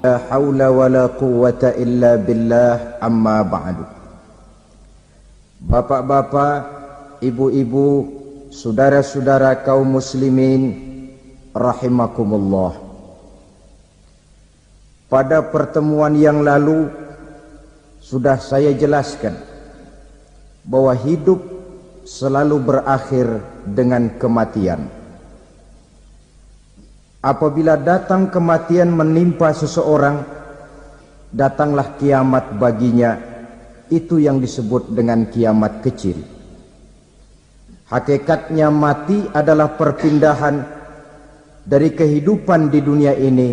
La haula wa la quwwata illa billah, amma ba'du. Bapak-bapak, ibu-ibu, saudara-saudara kaum muslimin rahimakumullah. Pada pertemuan yang lalu sudah saya jelaskan bahwa hidup selalu berakhir dengan kematian. Apabila datang kematian menimpa seseorang, datanglah kiamat baginya. Itu yang disebut dengan kiamat kecil. Hakikatnya mati adalah perpindahan dari kehidupan di dunia ini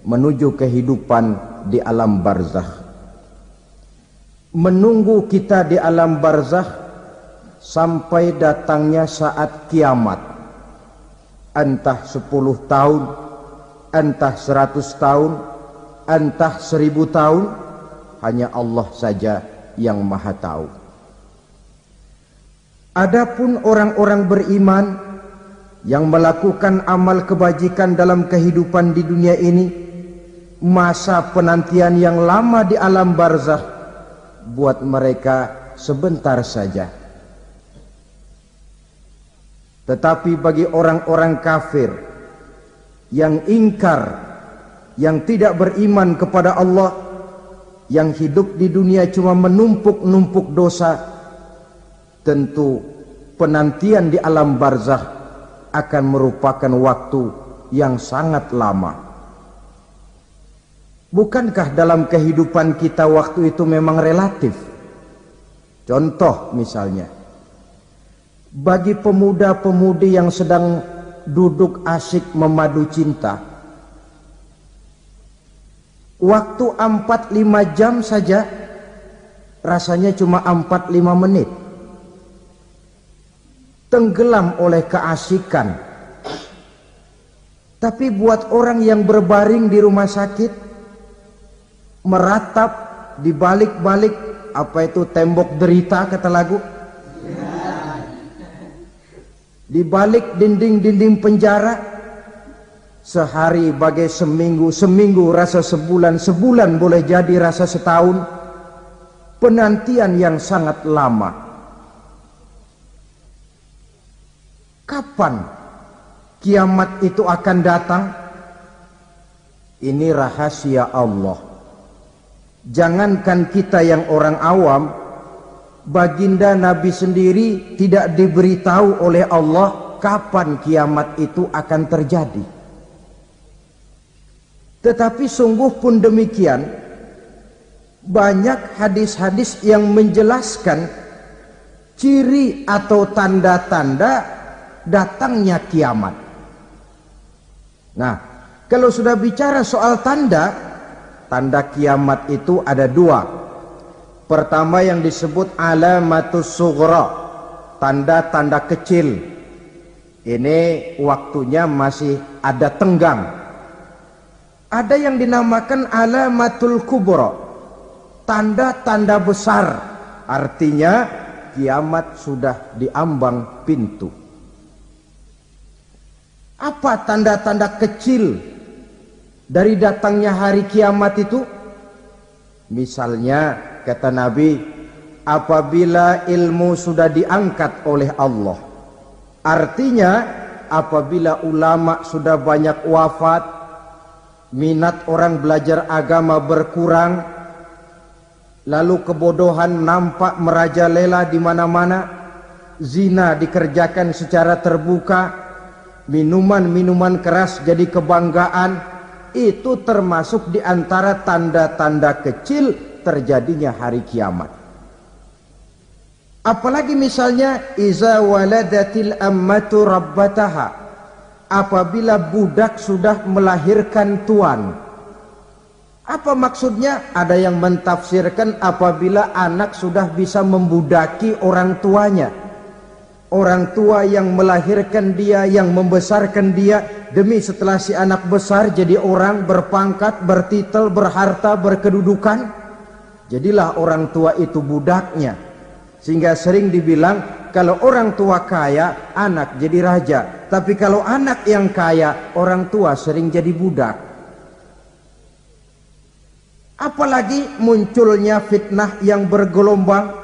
menuju kehidupan di alam barzakh. Menunggu kita di alam barzakh sampai datangnya saat kiamat. Entah 10 tahun, entah 100 tahun, entah 1000 tahun, hanya Allah saja yang maha tahu. Adapun orang-orang beriman yang melakukan amal kebajikan dalam kehidupan di dunia ini, masa penantian yang lama di alam barzakh buat mereka sebentar saja. Tetapi bagi orang-orang kafir yang ingkar, yang tidak beriman kepada Allah, yang hidup di dunia cuma menumpuk-numpuk dosa, tentu penantian di alam barzakh akan merupakan waktu yang sangat lama. Bukankah dalam kehidupan kita waktu itu memang relatif? Contoh misalnya, bagi pemuda-pemudi yang sedang duduk asyik memadu cinta, waktu 4-5 jam saja rasanya cuma 4-5 menit. Tenggelam oleh keasikan. Tapi buat orang yang berbaring di rumah sakit, meratap di balik-balik apa itu tembok derita kata lagu, di balik dinding-dinding penjara, sehari bagai seminggu, seminggu rasa sebulan, sebulan boleh jadi rasa setahun. Penantian yang sangat lama. Kapan kiamat itu akan datang? Ini rahasia Allah. Jangankan kita yang orang awam, baginda Nabi sendiri tidak diberitahu oleh Allah kapan kiamat itu akan terjadi. Tetapi sungguh pun demikian, banyak hadis-hadis yang menjelaskan ciri atau tanda-tanda datangnya kiamat. Nah, kalau sudah bicara soal tanda, tanda kiamat itu ada 2. Pertama yang disebut alamatus sughra, tanda-tanda kecil. Ini waktunya masih ada tenggang. Ada yang dinamakan alamatul kubra, tanda-tanda besar. Artinya kiamat sudah diambang pintu. Apa tanda-tanda kecil dari datangnya hari kiamat itu? Misalnya kata Nabi, apabila ilmu sudah diangkat oleh Allah, artinya apabila ulama sudah banyak wafat, minat orang belajar agama berkurang, lalu kebodohan nampak merajalela di mana-mana, zina dikerjakan secara terbuka, minuman-minuman keras jadi kebanggaan, itu termasuk di antara tanda-tanda kecil terjadinya hari kiamat. Apalagi misalnya iza waladatil ammatu rabbataha, apabila budak sudah melahirkan tuan. Apa maksudnya? Ada yang mentafsirkan apabila anak sudah bisa membudaki orang tuanya. Orang tua yang melahirkan dia, yang membesarkan dia, demi setelah si anak besar jadi orang berpangkat, bertitel, berharta, berkedudukan, jadilah orang tua itu budaknya. Sehingga sering dibilang kalau orang tua kaya, anak jadi raja. Tapi kalau anak yang kaya, orang tua sering jadi budak. Apalagi munculnya fitnah yang bergelombang,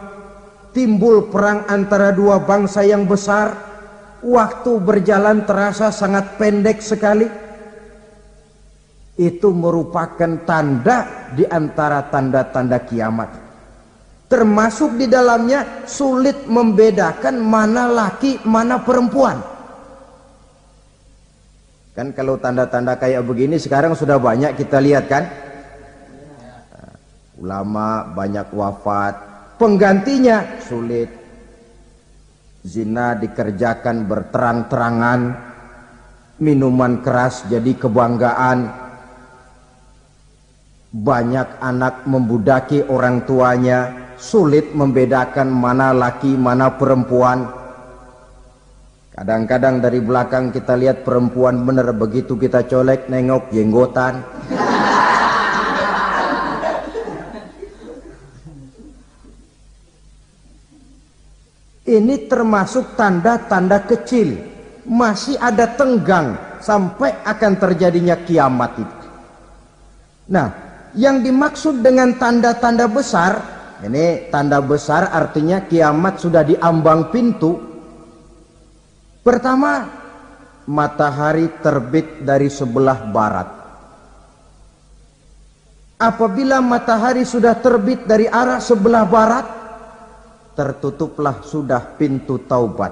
timbul perang antara dua bangsa yang besar, waktu berjalan terasa sangat pendek sekali. Itu merupakan tanda di antara tanda-tanda kiamat. Termasuk di dalamnya sulit membedakan mana laki, mana perempuan. Kan kalau tanda-tanda kayak begini sekarang sudah banyak kita lihat kan. Ulama banyak wafat, penggantinya sulit. Zina dikerjakan berterang-terangan, minuman keras jadi kebanggaan, banyak anak membudaki orang tuanya, sulit membedakan mana laki mana perempuan. Kadang-kadang dari belakang kita lihat perempuan bener, begitu kita colek nengok jenggotan. Ini termasuk tanda-tanda kecil, masih ada tenggang sampai akan terjadinya kiamat itu. Nah, yang dimaksud dengan tanda-tanda besar, ini tanda besar artinya kiamat sudah di ambang pintu. Pertama, matahari terbit dari sebelah barat. Apabila matahari sudah terbit dari arah sebelah barat, tertutuplah sudah pintu taubat.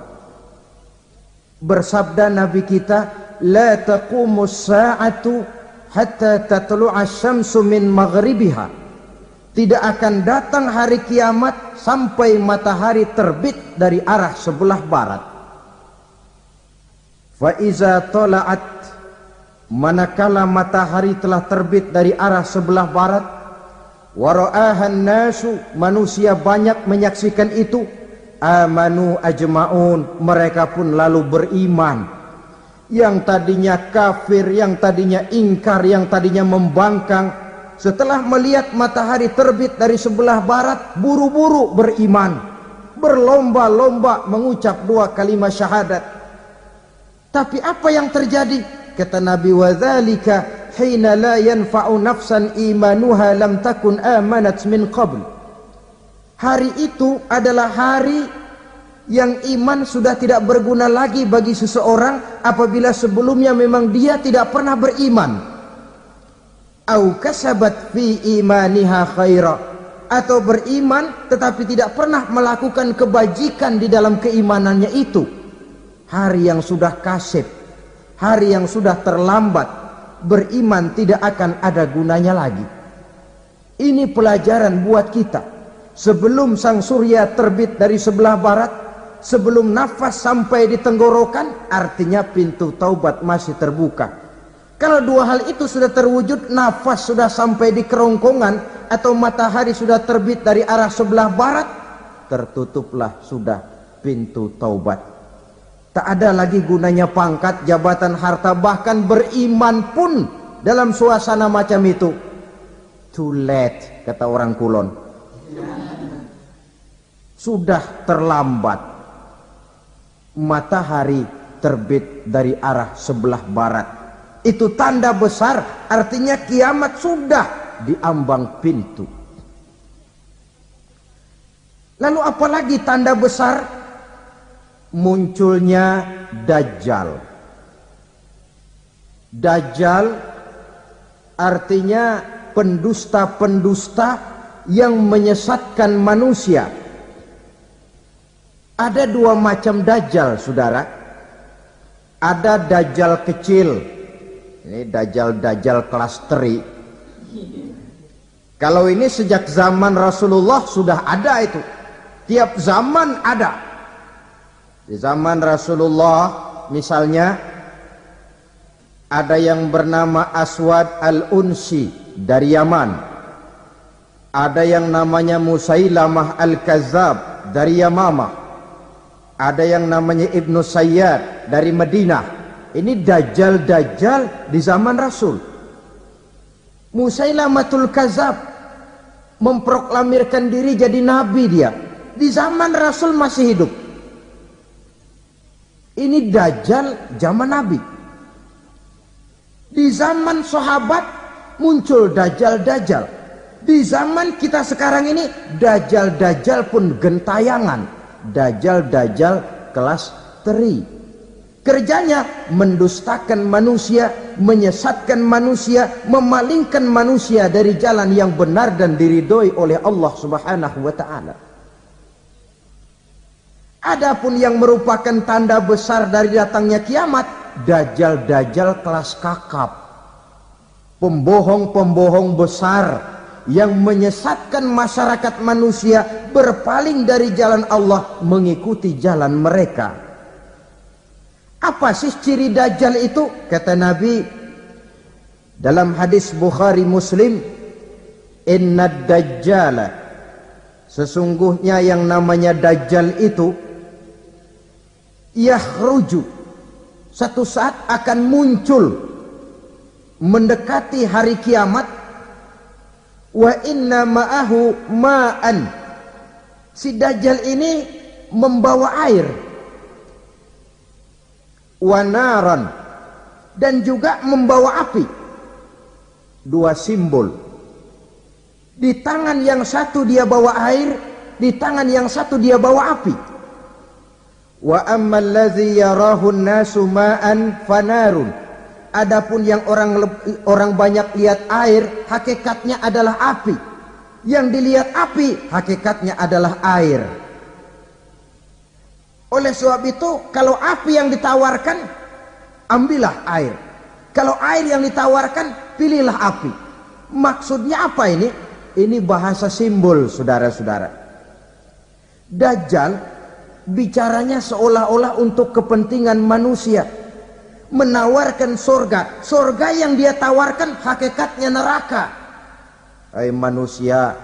Bersabda Nabi kita, la taqumus sa'atu hatta tatlu'a syamsu min maghribiha. Tidak akan datang hari kiamat sampai matahari terbit dari arah sebelah barat. Fa iza tala'at, manakala matahari telah terbit dari arah sebelah barat, wara'ahan nasu, manusia banyak menyaksikan itu, amanu ajma'un, mereka pun lalu beriman. Yang tadinya kafir, yang tadinya ingkar, yang tadinya membangkang, setelah melihat matahari terbit dari sebelah barat, buru-buru beriman, berlomba-lomba mengucap dua kalimat syahadat. Tapi apa yang terjadi? Kata Nabi, wadzalika hina la yanfa'u nafsan imanuha lam takun amanat min qabl. Hari itu adalah hari yang iman sudah tidak berguna lagi bagi seseorang apabila sebelumnya memang dia tidak pernah beriman. Au kasabat fi imaniha khaira, atau beriman tetapi tidak pernah melakukan kebajikan di dalam keimanannya itu. Hari yang sudah kasib, hari yang sudah terlambat, beriman tidak akan ada gunanya lagi. Ini pelajaran buat kita. Sebelum sang surya terbit dari sebelah barat, sebelum nafas sampai di tenggorokan, artinya pintu taubat masih terbuka. Kalau dua hal itu sudah terwujud, nafas sudah sampai di kerongkongan atau matahari sudah terbit dari arah sebelah barat, tertutuplah sudah pintu taubat. Tak ada lagi gunanya pangkat, jabatan, harta, bahkan beriman pun dalam suasana macam itu. Too late, kata orang Kulon. Sudah terlambat. Matahari terbit dari arah sebelah barat. Itu tanda besar, artinya kiamat sudah di ambang pintu. Lalu apalagi tanda besar? Munculnya Dajjal. Dajjal artinya pendusta-pendusta yang menyesatkan manusia. Ada dua macam Dajjal, saudara. Ada Dajjal kecil. Ini Dajjal kelas teri. Kalau ini sejak zaman Rasulullah sudah ada itu. Tiap zaman ada. Di zaman Rasulullah misalnya ada yang bernama Aswad al-Unsi dari Yaman. Ada yang namanya Musailamah al-Kazzab dari Yamamah. Ada yang namanya Ibnu Sayyad dari Madinah. Ini Dajjal-Dajjal di zaman Rasul. Musailamatul Kazzab memproklamirkan diri jadi nabi dia. Di zaman Rasul masih hidup. Ini Dajjal zaman Nabi. Di zaman sahabat muncul Dajjal-Dajjal. Di zaman kita sekarang ini, dajjal-dajjal pun gentayangan. Dajjal-dajjal kelas teri. Kerjanya mendustakan manusia, menyesatkan manusia, memalingkan manusia dari jalan yang benar dan diridhoi oleh Allah Subhanahu wa taala. Adapun yang merupakan tanda besar dari datangnya kiamat, dajjal-dajjal kelas kakap. Pembohong-pembohong besar yang menyesatkan masyarakat manusia berpaling dari jalan Allah mengikuti jalan mereka. Apa sih ciri dajjal itu? Kata Nabi dalam hadis Bukhari Muslim, innad dajjala, sesungguhnya yang namanya dajjal itu yakhruju, satu saat akan muncul mendekati hari kiamat, wa inna ma'ahu ma'an, si dajjal ini membawa air, wanaran, dan juga membawa api. Dua simbol. Di tangan yang satu dia bawa air, di tangan yang satu dia bawa api. Wa ammal ladzi yarahu an-nasu ma'an fanarun, adapun yang orang banyak lihat air, hakikatnya adalah api. Yang dilihat api, hakikatnya adalah air. Oleh sebab itu, kalau api yang ditawarkan, ambillah air. Kalau air yang ditawarkan, pilihlah api. Maksudnya apa ini? Ini bahasa simbol, saudara-saudara. Dajjal bicaranya seolah-olah untuk kepentingan manusia. Menawarkan surga. Surga yang dia tawarkan hakikatnya neraka. Hai manusia,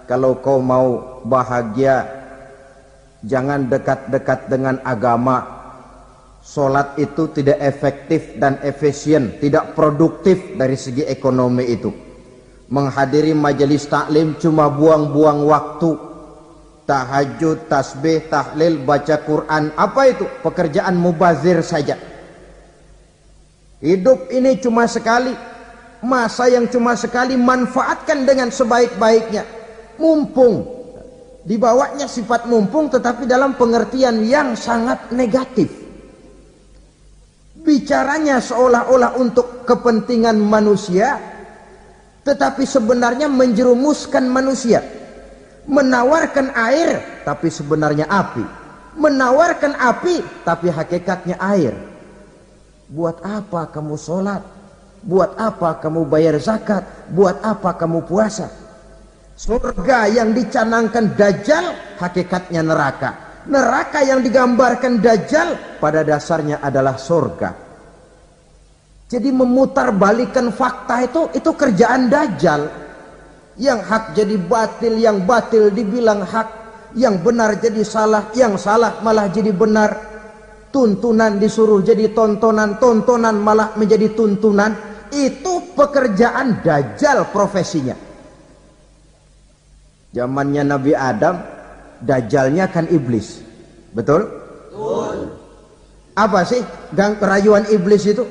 kalau kau mau bahagia, jangan dekat-dekat dengan agama. Solat itu tidak efektif dan efisien, tidak produktif dari segi ekonomi itu. Menghadiri majelis taklim cuma buang-buang waktu. Tahajud, tasbih, tahlil, baca Quran, apa itu? Pekerjaan mubazir saja. Hidup ini cuma sekali, masa yang cuma sekali, manfaatkan dengan sebaik-baiknya. Mumpung, dibawanya sifat mumpung tetapi dalam pengertian yang sangat negatif. Bicaranya seolah-olah untuk kepentingan manusia, tetapi sebenarnya menjerumuskan manusia. Menawarkan air, tapi sebenarnya api. Menawarkan api, tapi hakikatnya air. Buat apa kamu sholat? Buat apa kamu bayar zakat? Buat apa kamu puasa? Surga yang dicanangkan Dajjal, hakikatnya neraka. Neraka yang digambarkan Dajjal pada dasarnya adalah surga. Jadi memutarbalikkan fakta itu kerjaan Dajjal. Yang hak jadi batil, yang batil dibilang hak, yang benar jadi salah, yang salah malah jadi benar. Tuntunan disuruh jadi tontonan, tontonan malah menjadi tuntunan. Itu pekerjaan Dajjal profesinya. Zamannya Nabi Adam, Dajjalnya kan iblis. Betul? Betul. Apa sih rayuan iblis itu?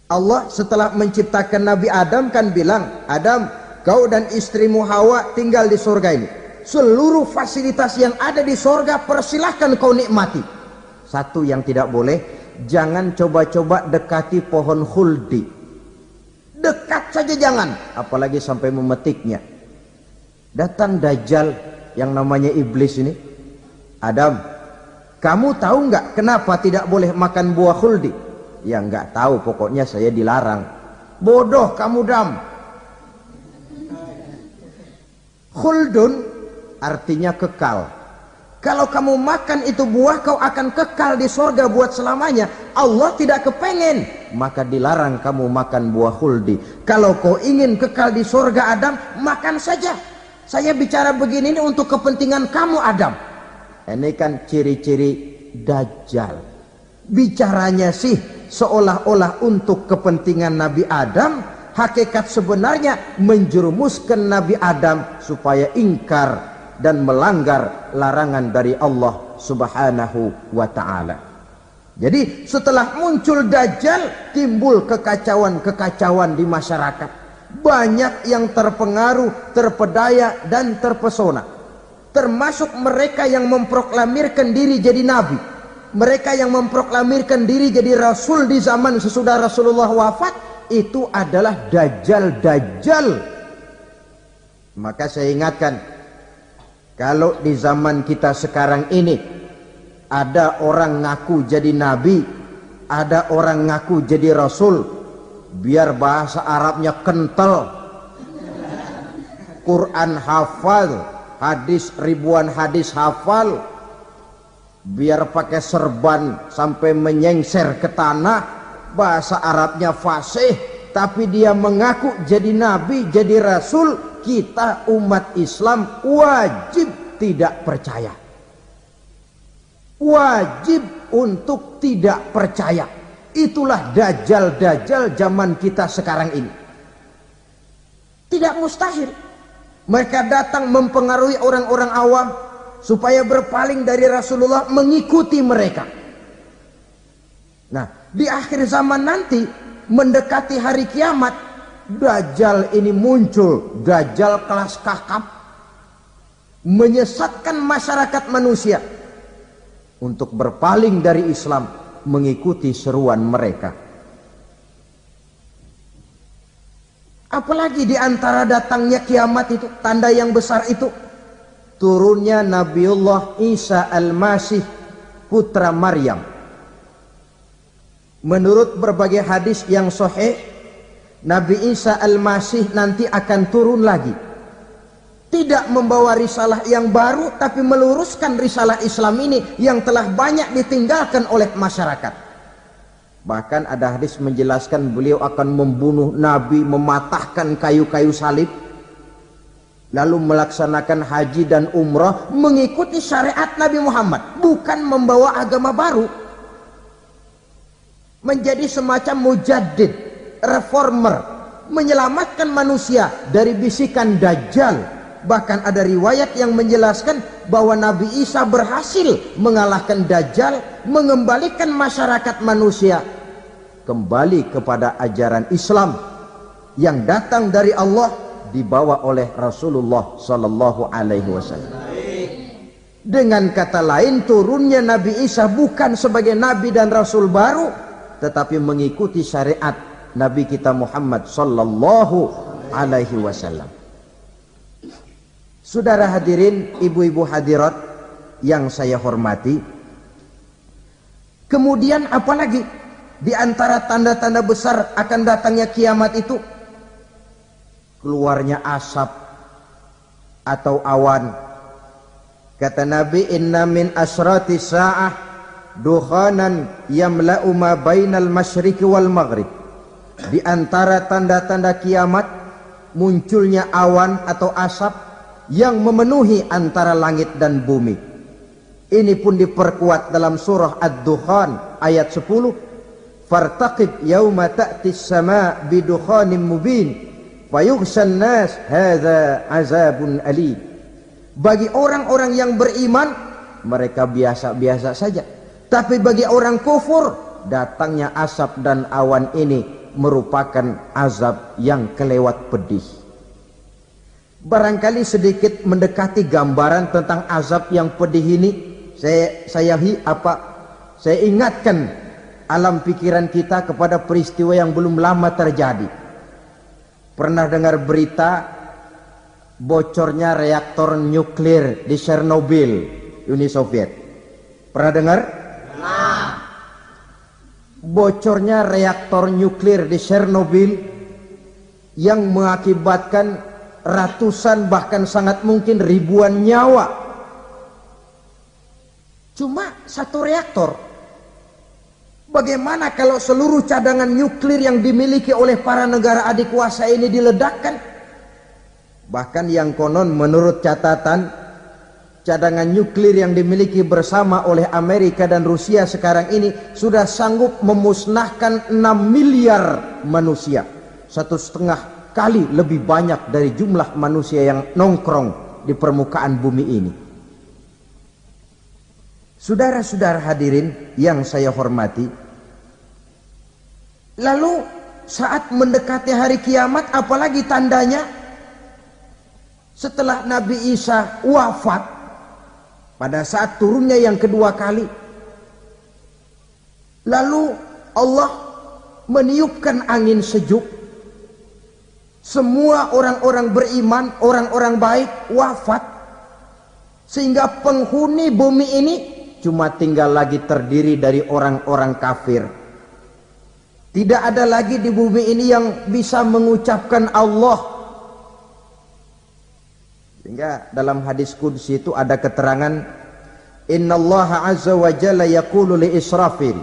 Allah setelah menciptakan Nabi Adam kan bilang, Adam, kau dan istrimu Hawa tinggal di surga ini. Seluruh fasilitas yang ada di surga persilahkan kau nikmati. Satu yang tidak boleh, jangan coba-coba dekati pohon khuldi. Dekat saja jangan, apalagi sampai memetiknya. Datang Dajjal yang namanya iblis ini. Adam, kamu tahu nggak kenapa tidak boleh makan buah khuldi? Ya nggak tahu, pokoknya saya dilarang. Bodoh kamu Dam. Khuldun artinya kekal. Kalau kamu makan itu buah, kau akan kekal di surga buat selamanya. Allah tidak kepengen, maka dilarang kamu makan buah khuldi. Kalau kau ingin kekal di surga Adam, makan saja. Saya bicara begini ini untuk kepentingan kamu Adam. Ini kan ciri-ciri Dajjal. Bicaranya sih seolah-olah untuk kepentingan Nabi Adam, hakikat sebenarnya menjerumuskan Nabi Adam supaya ingkar dan melanggar larangan dari Allah Subhanahu wa ta'ala. Jadi setelah muncul Dajjal, timbul kekacauan-kekacauan di masyarakat. banyak yang terpengaruh, terpedaya dan terpesona, termasuk mereka yang memproklamirkan diri jadi nabi, mereka yang memproklamirkan diri jadi rasul di zaman sesudah Rasulullah wafat. Itu adalah dajjal-dajjal. Maka saya ingatkan, kalau di zaman kita sekarang ini ada orang ngaku jadi nabi, ada orang ngaku jadi rasul, biar bahasa Arabnya kental, Quran hafal, hadis ribuan hadis hafal, biar pakai serban sampai menyengser ke tanah, bahasa Arabnya fasih, tapi dia mengaku jadi nabi, jadi rasul, kita umat Islam wajib tidak percaya. Wajib untuk tidak percaya. Itulah dajjal-dajjal zaman kita sekarang ini. Tidak mustahil mereka datang mempengaruhi orang-orang awam supaya berpaling dari Rasulullah, mengikuti mereka. Nah, di akhir zaman nanti, mendekati hari kiamat, dajjal ini muncul, dajjal kelas kakap, menyesatkan masyarakat manusia untuk berpaling dari Islam, mengikuti seruan mereka. Apalagi di antara datangnya kiamat itu, tanda yang besar itu, turunnya Nabiullah Isa Al-Masih, putra Maryam. Menurut berbagai hadis yang sahih, Nabi Isa Al-Masih nanti akan turun lagi, tidak membawa risalah yang baru, tapi meluruskan risalah Islam ini yang telah banyak ditinggalkan oleh masyarakat. Bahkan ada hadis menjelaskan beliau akan membunuh Nabi, mematahkan kayu-kayu salib, lalu melaksanakan haji dan umrah mengikuti syariat Nabi Muhammad, bukan membawa agama baru. Menjadi semacam mujaddid, reformer, menyelamatkan manusia dari bisikan dajjal. Bahkan ada riwayat yang menjelaskan bahwa Nabi Isa berhasil mengalahkan dajjal, mengembalikan masyarakat manusia kembali kepada ajaran Islam yang datang dari Allah, dibawa oleh Rasulullah sallallahu alaihi wasallam. Dengan kata lain, turunnya Nabi Isa bukan sebagai nabi dan rasul baru, tetapi mengikuti syariat Nabi kita Muhammad sallallahu alaihi wasallam. Saudara hadirin, ibu-ibu hadirat yang saya hormati, kemudian apalagi di antara tanda-tanda besar akan datangnya kiamat itu? Keluarnya asap atau awan. Kata Nabi, inna min asrati sa'ah dukhanan yamla'u ma bainal masyriqi wal maghrib. Di antara tanda-tanda kiamat, munculnya awan atau asap yang memenuhi antara langit dan bumi. Ini pun diperkuat dalam surah Ad-Dukhan ayat 10, fartaqib yauma ta'tis sama bidukhanin mubin fayughshan nas hadza azabun alim. Bagi orang-orang yang beriman, mereka biasa-biasa saja. Tapi bagi orang kufur, datangnya asap dan awan ini merupakan azab yang kelewat pedih. Barangkali sedikit mendekati gambaran tentang azab yang pedih ini, saya ingatkan alam pikiran kita kepada peristiwa yang belum lama terjadi. Pernah dengar berita bocornya reaktor nuklir di Chernobyl, Uni Soviet? Pernah dengar? Bocornya reaktor nuklir di Chernobyl yang mengakibatkan ratusan bahkan sangat mungkin ribuan nyawa. Cuma satu reaktor. Bagaimana kalau seluruh cadangan nuklir yang dimiliki oleh para negara adik kuasa ini diledakkan? Bahkan yang konon menurut catatan, cadangan nuklir yang dimiliki bersama oleh Amerika dan Rusia sekarang ini sudah sanggup memusnahkan 6 miliar manusia. 1,5 kali lebih banyak dari jumlah manusia yang nongkrong di permukaan bumi ini. Saudara-saudara hadirin yang saya hormati, lalu saat mendekati hari kiamat, apalagi tandanya setelah Nabi Isa wafat, pada saat turunnya yang kedua kali, lalu Allah meniupkan angin sejuk, semua orang-orang beriman, orang-orang baik wafat, sehingga penghuni bumi ini cuma tinggal lagi terdiri dari orang-orang kafir. Tidak ada lagi di bumi ini yang bisa mengucapkan Allah. Sehingga dalam hadis qudsi itu ada keterangan, innallaha azza wa jalla yaqulu li Israfil.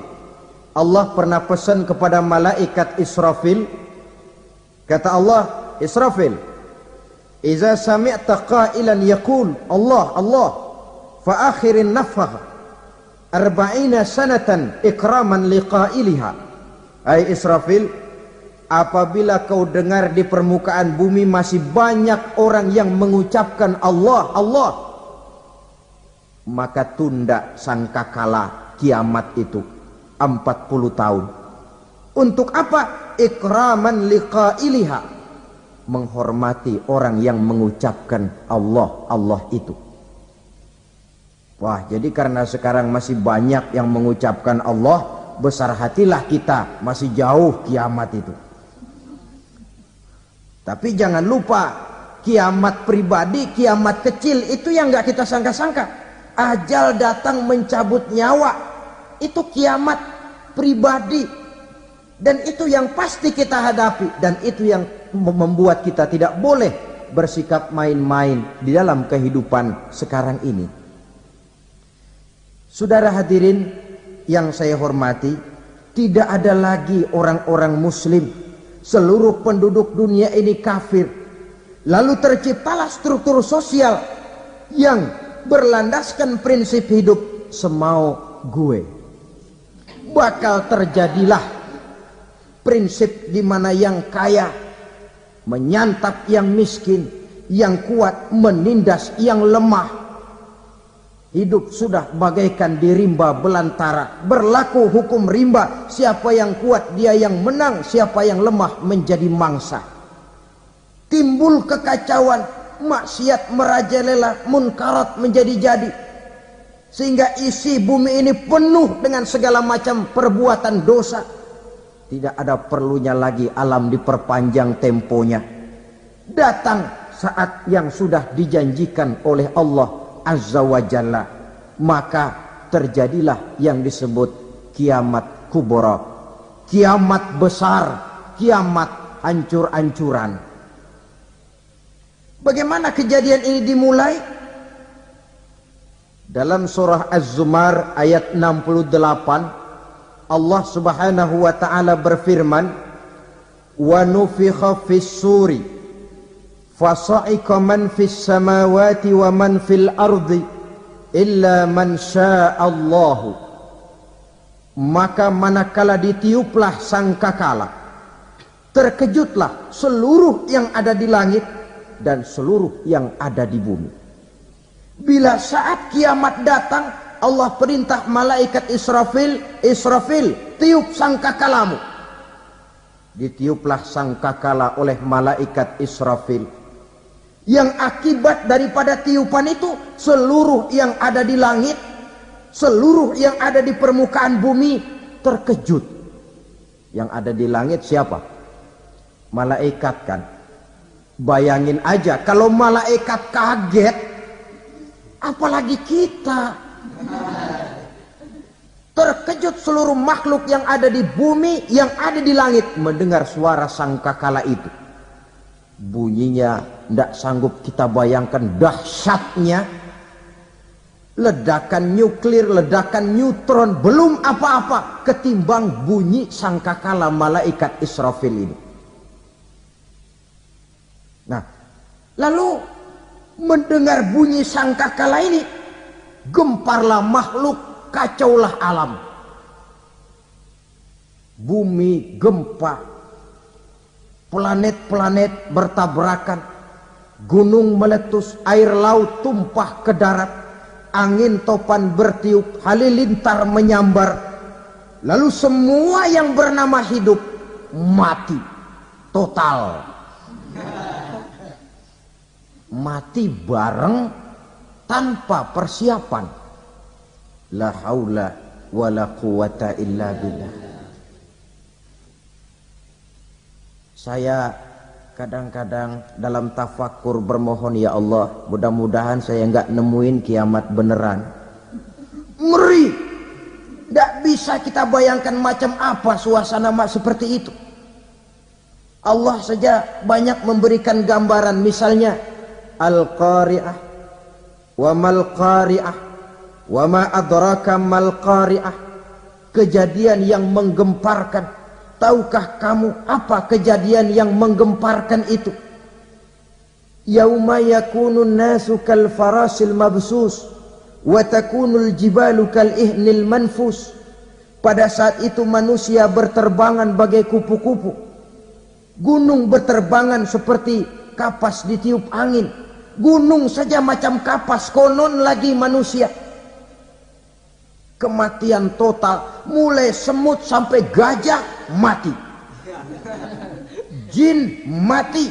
Allah pernah pesan kepada malaikat Israfil, kata Allah, Israfil, iza sami'ta qailan yaqul Allah Allah fa akhirin nafakh 40 sanatan ikraman liqailiha. Hai Israfil, apabila kau dengar di permukaan bumi masih banyak orang yang mengucapkan Allah Allah, maka tunda sangkakala kiamat itu 40 tahun. Untuk apa? Ikraman liqailiha, menghormati orang yang mengucapkan Allah Allah itu. Wah, jadi karena sekarang masih banyak yang mengucapkan Allah, besar hatilah kita, masih jauh kiamat itu. Tapi jangan lupa, kiamat pribadi, kiamat kecil itu yang nggak kita sangka-sangka. Ajal datang mencabut nyawa, itu kiamat pribadi, dan itu yang pasti kita hadapi, dan itu yang membuat kita tidak boleh bersikap main-main di dalam kehidupan sekarang ini. Saudara hadirin yang saya hormati, tidak ada lagi orang-orang muslim, seluruh penduduk dunia ini kafir. Lalu terciptalah struktur sosial yang berlandaskan prinsip hidup semau gue. Bakal terjadilah prinsip di mana yang kaya menyantap yang miskin, yang kuat menindas yang lemah. Hidup sudah bagaikan di rimba belantara, berlaku hukum rimba, siapa yang kuat dia yang menang, siapa yang lemah menjadi mangsa. Timbul kekacauan, maksiat merajalela, munkarat menjadi-jadi, sehingga isi bumi ini penuh dengan segala macam perbuatan dosa. Tidak ada perlunya lagi alam diperpanjang temponya. Datang saat yang sudah dijanjikan oleh Allah Azza wa Jalla, maka terjadilah yang disebut kiamat kubra, kiamat besar, kiamat hancur-hancuran. Bagaimana kejadian ini dimulai? Dalam surah Az-Zumar ayat 68, Allah Subhanahu wa taala berfirman, wa nufikha fis-suri fasa'iqa man fis samawati wa man fil ardi illa man sya'allahu. Maka manakala ditiuplah sangkakala, terkejutlah seluruh yang ada di langit dan seluruh yang ada di bumi. Bila saat kiamat datang, Allah perintah malaikat Israfil, Israfil, tiup sangkakalamu. Ditiuplah sangkakala oleh malaikat Israfil. Yang akibat daripada tiupan itu, seluruh yang ada di langit, seluruh yang ada di permukaan bumi terkejut. Yang ada di langit siapa? Malaikat kan. Bayangin aja kalau malaikat kaget, apalagi kita. Terkejut seluruh makhluk yang ada di bumi, yang ada di langit mendengar suara sangkakala itu. Bunyinya tidak sanggup kita bayangkan dahsyatnya. Ledakan nuklir, ledakan neutron, belum apa-apa ketimbang bunyi sangkakala malaikat Israfil ini. Nah, lalu mendengar bunyi sangkakala ini, gemparlah makhluk, kacaulah alam. Bumi gempa, planet-planet bertabrakan, gunung meletus, air laut tumpah ke darat, angin topan bertiup, halilintar menyambar. Lalu semua yang bernama hidup mati total. Mati bareng tanpa persiapan. La haula wala quwata illa billah. Saya kadang-kadang dalam tafakur bermohon, ya Allah, mudah-mudahan saya enggak nemuin kiamat beneran. Ngeri. Tidak bisa kita bayangkan macam apa suasana seperti itu. Allah saja banyak memberikan gambaran, misalnya Al-Qari'ah, wa mal qari'ah, wa ma adraka mal qari'ah. Kejadian yang menggemparkan. Tahukah kamu apa kejadian yang menggemparkan itu? Yauma yakunun nasu kal farasil mabsus wa takunul jibalu kal ihnil manfus. Pada saat itu manusia berterbangan bagai kupu-kupu. Gunung berterbangan seperti kapas ditiup angin. Gunung saja macam kapas, konon lagi manusia. Kematian total, mulai semut sampai gajah mati. Jin mati,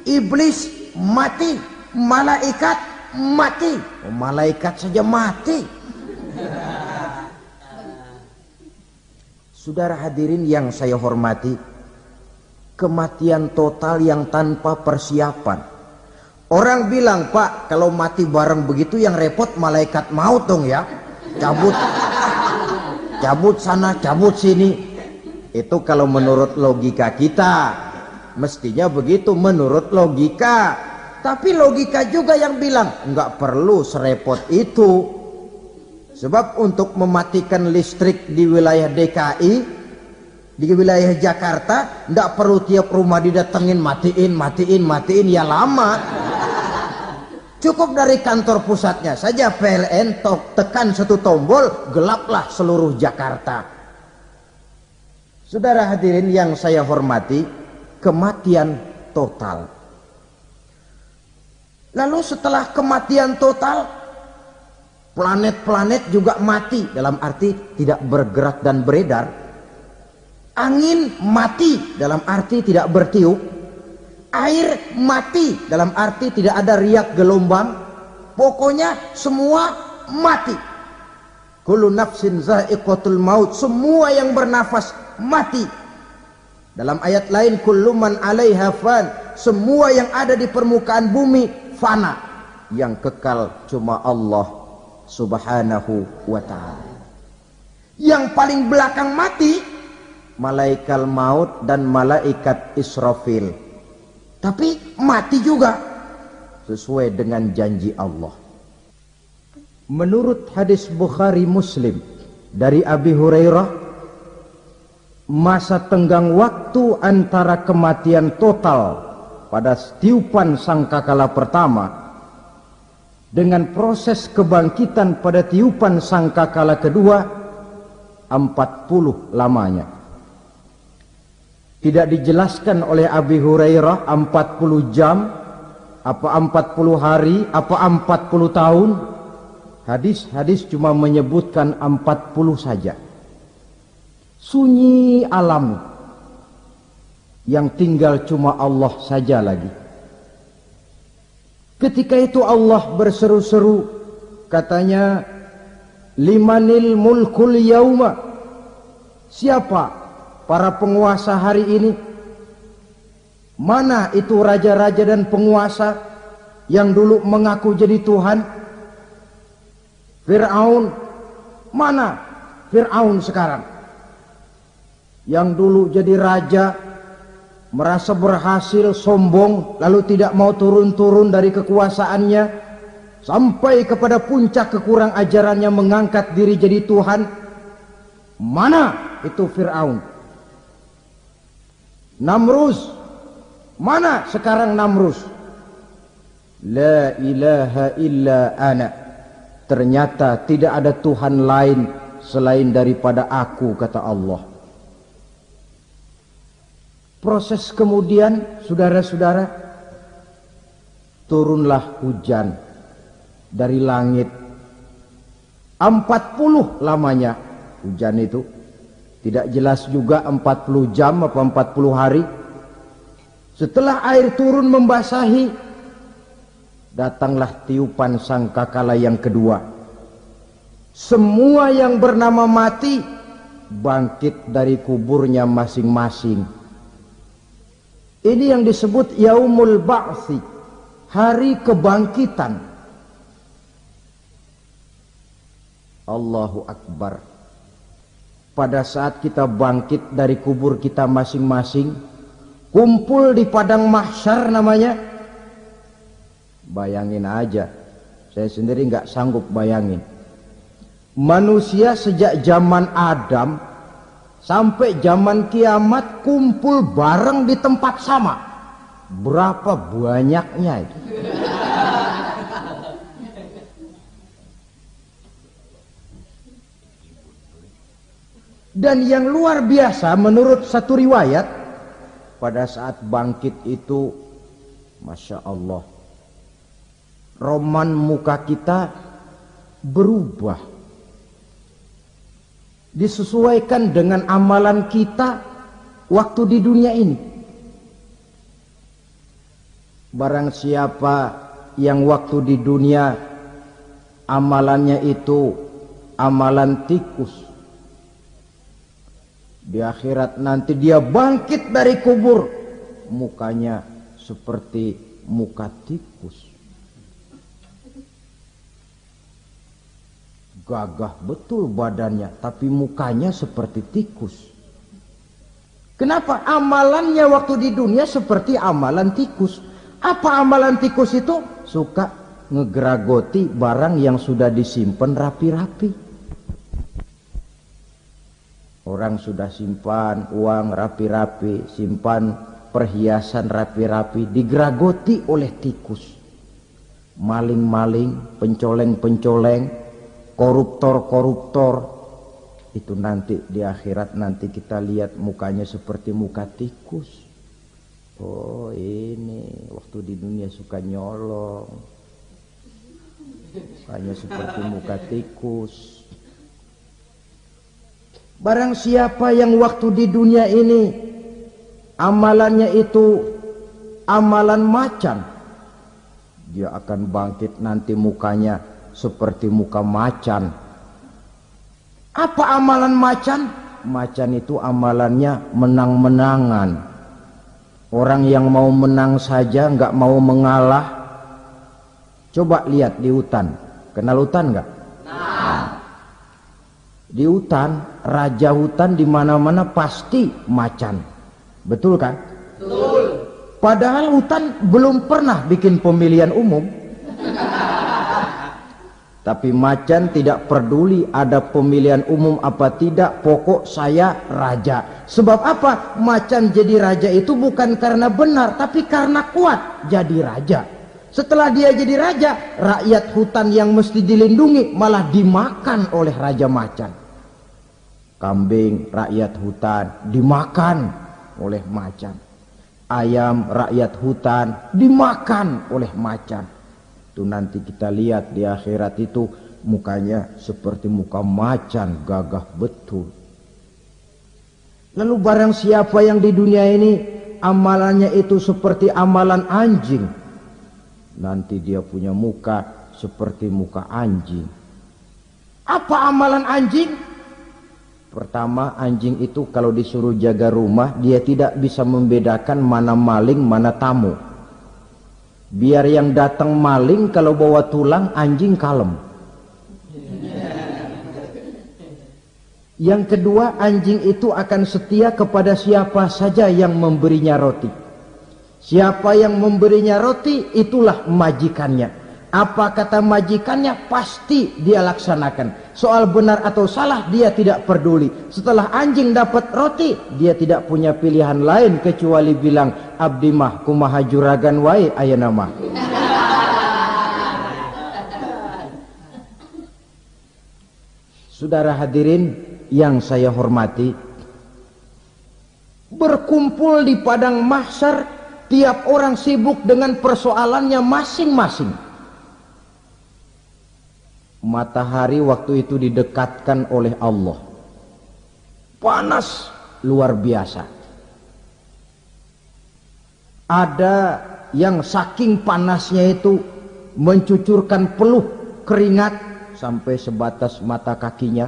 iblis mati, malaikat mati. Oh, malaikat saja mati. Saudara hadirin yang saya hormati, kematian total yang tanpa persiapan. Orang bilang, Pak, kalau mati bareng begitu yang repot malaikat maut dong ya. Cabut sana, cabut sini. Itu kalau menurut logika kita. Mestinya begitu menurut logika. Tapi logika juga yang bilang nggak perlu serepot itu. Sebab untuk mematikan listrik di wilayah DKI, di wilayah Jakarta, nggak perlu tiap rumah didatengin matiin ya lama. Cukup dari kantor pusatnya saja PLN tekan satu tombol, gelaplah seluruh Jakarta. Saudara hadirin yang saya hormati, kematian total. Lalu setelah kematian total, planet-planet juga mati, dalam arti tidak bergerak dan beredar. Angin mati, dalam arti tidak bertiup. Air mati, dalam arti tidak ada riak gelombang. Pokoknya semua mati. Kullu nafsin za'iqatul maut. Semua yang bernafas mati. Dalam ayat lain, kullu man 'alaiha fan. Semua yang ada di permukaan bumi fana. Yang kekal cuma Allah subhanahu wa ta'ala. Yang paling belakang mati, malaikat maut dan malaikat Israfil. Tapi mati juga sesuai dengan janji Allah. Menurut hadis Bukhari Muslim dari Abi Hurairah, masa tenggang waktu antara kematian total pada tiupan sangkakala pertama dengan proses kebangkitan pada tiupan sangkakala kedua 40 lamanya. Tidak dijelaskan oleh Abi Hurairah 40 jam, apa 40 hari, apa 40 tahun. Hadis-hadis cuma menyebutkan 40 saja. Sunyi alam, yang tinggal cuma Allah saja lagi. Ketika itu Allah berseru-seru, katanya, limanil mulkul yauma. Siapa para penguasa hari ini? Mana itu raja-raja dan penguasa yang dulu mengaku jadi Tuhan? Fir'aun. Mana Fir'aun sekarang? Yang dulu jadi raja, merasa berhasil, sombong, lalu tidak mau turun-turun dari kekuasaannya, sampai kepada puncak kekurang ajarannya mengangkat diri jadi Tuhan. Mana itu Fir'aun? Namrus. Mana sekarang Namrus? La ilaha illa ana. Ternyata tidak ada Tuhan lain selain daripada aku, kata Allah. Proses kemudian, saudara-saudara, turunlah hujan dari langit. 40 lamanya hujan itu. Tidak jelas juga 40 jam apa 40 hari. Setelah air turun membasahi, datanglah tiupan sangkakala yang kedua. Semua yang bernama mati bangkit dari kuburnya masing-masing. Ini yang disebut Yaumul Ba'tsi, hari kebangkitan. Allahu Akbar. Pada saat kita bangkit dari kubur kita masing-masing, kumpul di padang mahsyar namanya. Bayangin aja, saya sendiri nggak sanggup bayangin. Manusia sejak zaman Adam sampai zaman kiamat kumpul bareng di tempat sama. Berapa banyaknya itu? Dan yang luar biasa menurut satu riwayat, pada saat bangkit itu, Masya Allah, roman muka kita berubah, disesuaikan dengan amalan kita waktu di dunia ini. Barang siapa yang waktu di dunia amalannya itu amalan tikus, di akhirat nanti dia bangkit dari kubur, mukanya seperti muka tikus. Gagah betul badannya, tapi mukanya seperti tikus. Kenapa? Amalannya waktu di dunia seperti amalan tikus. Apa amalan tikus itu? Suka ngegeragoti barang yang sudah disimpan rapi-rapi. Orang sudah simpan uang rapi-rapi, simpan perhiasan rapi-rapi, digeragoti oleh tikus. Maling-maling, pencoleng-pencoleng, koruptor-koruptor, itu nanti di akhirat nanti kita lihat mukanya seperti muka tikus. Oh, ini waktu di dunia suka nyolong, mukanya seperti muka tikus. Barang siapa yang waktu di dunia ini amalannya itu amalan macan, dia akan bangkit nanti mukanya seperti muka macan. Apa amalan macan? Macan itu amalannya menang-menangan. Orang yang mau menang saja nggak mau mengalah. Coba lihat di hutan. Kenal hutan nggak? Di hutan, raja hutan di mana-mana pasti macan. Betul kan? Betul. Padahal hutan belum pernah bikin pemilihan umum. Tapi macan tidak peduli ada pemilihan umum apa tidak, pokok saya raja. Sebab apa? Macan jadi raja itu bukan karena benar, tapi karena kuat jadi raja. Setelah dia jadi raja, rakyat hutan yang mesti dilindungi malah dimakan oleh raja macan. Kambing rakyat hutan dimakan oleh macan. Ayam rakyat hutan dimakan oleh macan. Itu nanti kita lihat di akhirat itu mukanya seperti muka macan, gagah betul. Lalu barang siapa yang di dunia ini amalannya itu seperti amalan anjing, nanti dia punya muka seperti muka anjing. Apa amalan anjing? Pertama, anjing itu kalau disuruh jaga rumah, dia tidak bisa membedakan mana maling, mana tamu. Biar yang datang maling, kalau bawa tulang, anjing kalem. Yang kedua, anjing itu akan setia kepada siapa saja yang memberinya roti. Siapa yang memberinya roti, itulah majikannya. Apa kata majikannya, pasti dia laksanakan. Soal benar atau salah dia tidak peduli. Setelah anjing dapat roti, dia tidak punya pilihan lain kecuali bilang, abdi mah kumaha juragan wae ayeuna mah. Saudara hadirin yang saya hormati, berkumpul di padang mahsyar, tiap orang sibuk dengan persoalannya masing-masing. Matahari waktu itu didekatkan oleh Allah. panas luar biasa. Ada yang saking panasnya itu mencucurkan peluh keringat sampai sebatas mata kakinya.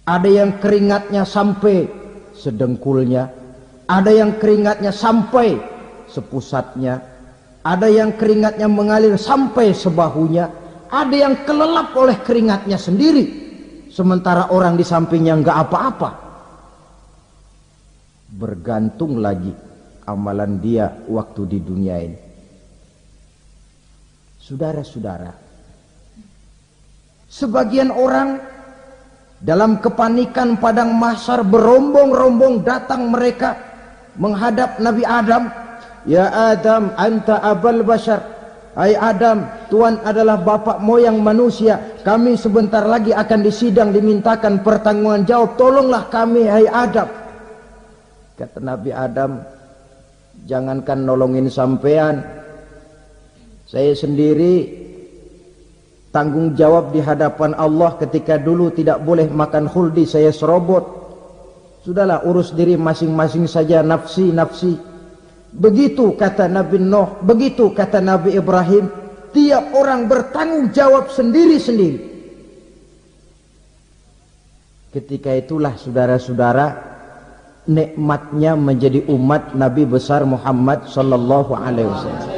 Ada yang keringatnya sampai sedengkulnya, ada yang keringatnya sampai sepusatnya, ada yang keringatnya mengalir sampai sebahunya, ada yang kelelap oleh keringatnya sendiri, sementara orang di sampingnya enggak apa-apa. Bergantung lagi amalan dia waktu di dunia ini. Saudara-saudara, sebagian orang dalam kepanikan padang mahsyar berombong-rombong datang mereka menghadap Nabi Adam. Ya Adam, anta abal bashar. Hai Adam, Tuhan adalah bapak moyang manusia. Kami sebentar lagi akan disidang, dimintakan pertanggungan jawab. Tolonglah kami, hai Adam. Kata Nabi Adam, jangankan nolongin sampean, saya sendiri tanggung jawab di hadapan Allah ketika dulu tidak boleh makan khuldi, saya serobot. Sudahlah, urus diri masing-masing saja, nafsi. Begitu kata Nabi Nuh, begitu kata Nabi Ibrahim. Tiap orang bertanggung jawab sendiri-sendiri. Ketika itulah saudara-saudara, nikmatnya menjadi umat Nabi besar Muhammad sallallahu alaihi wasallam.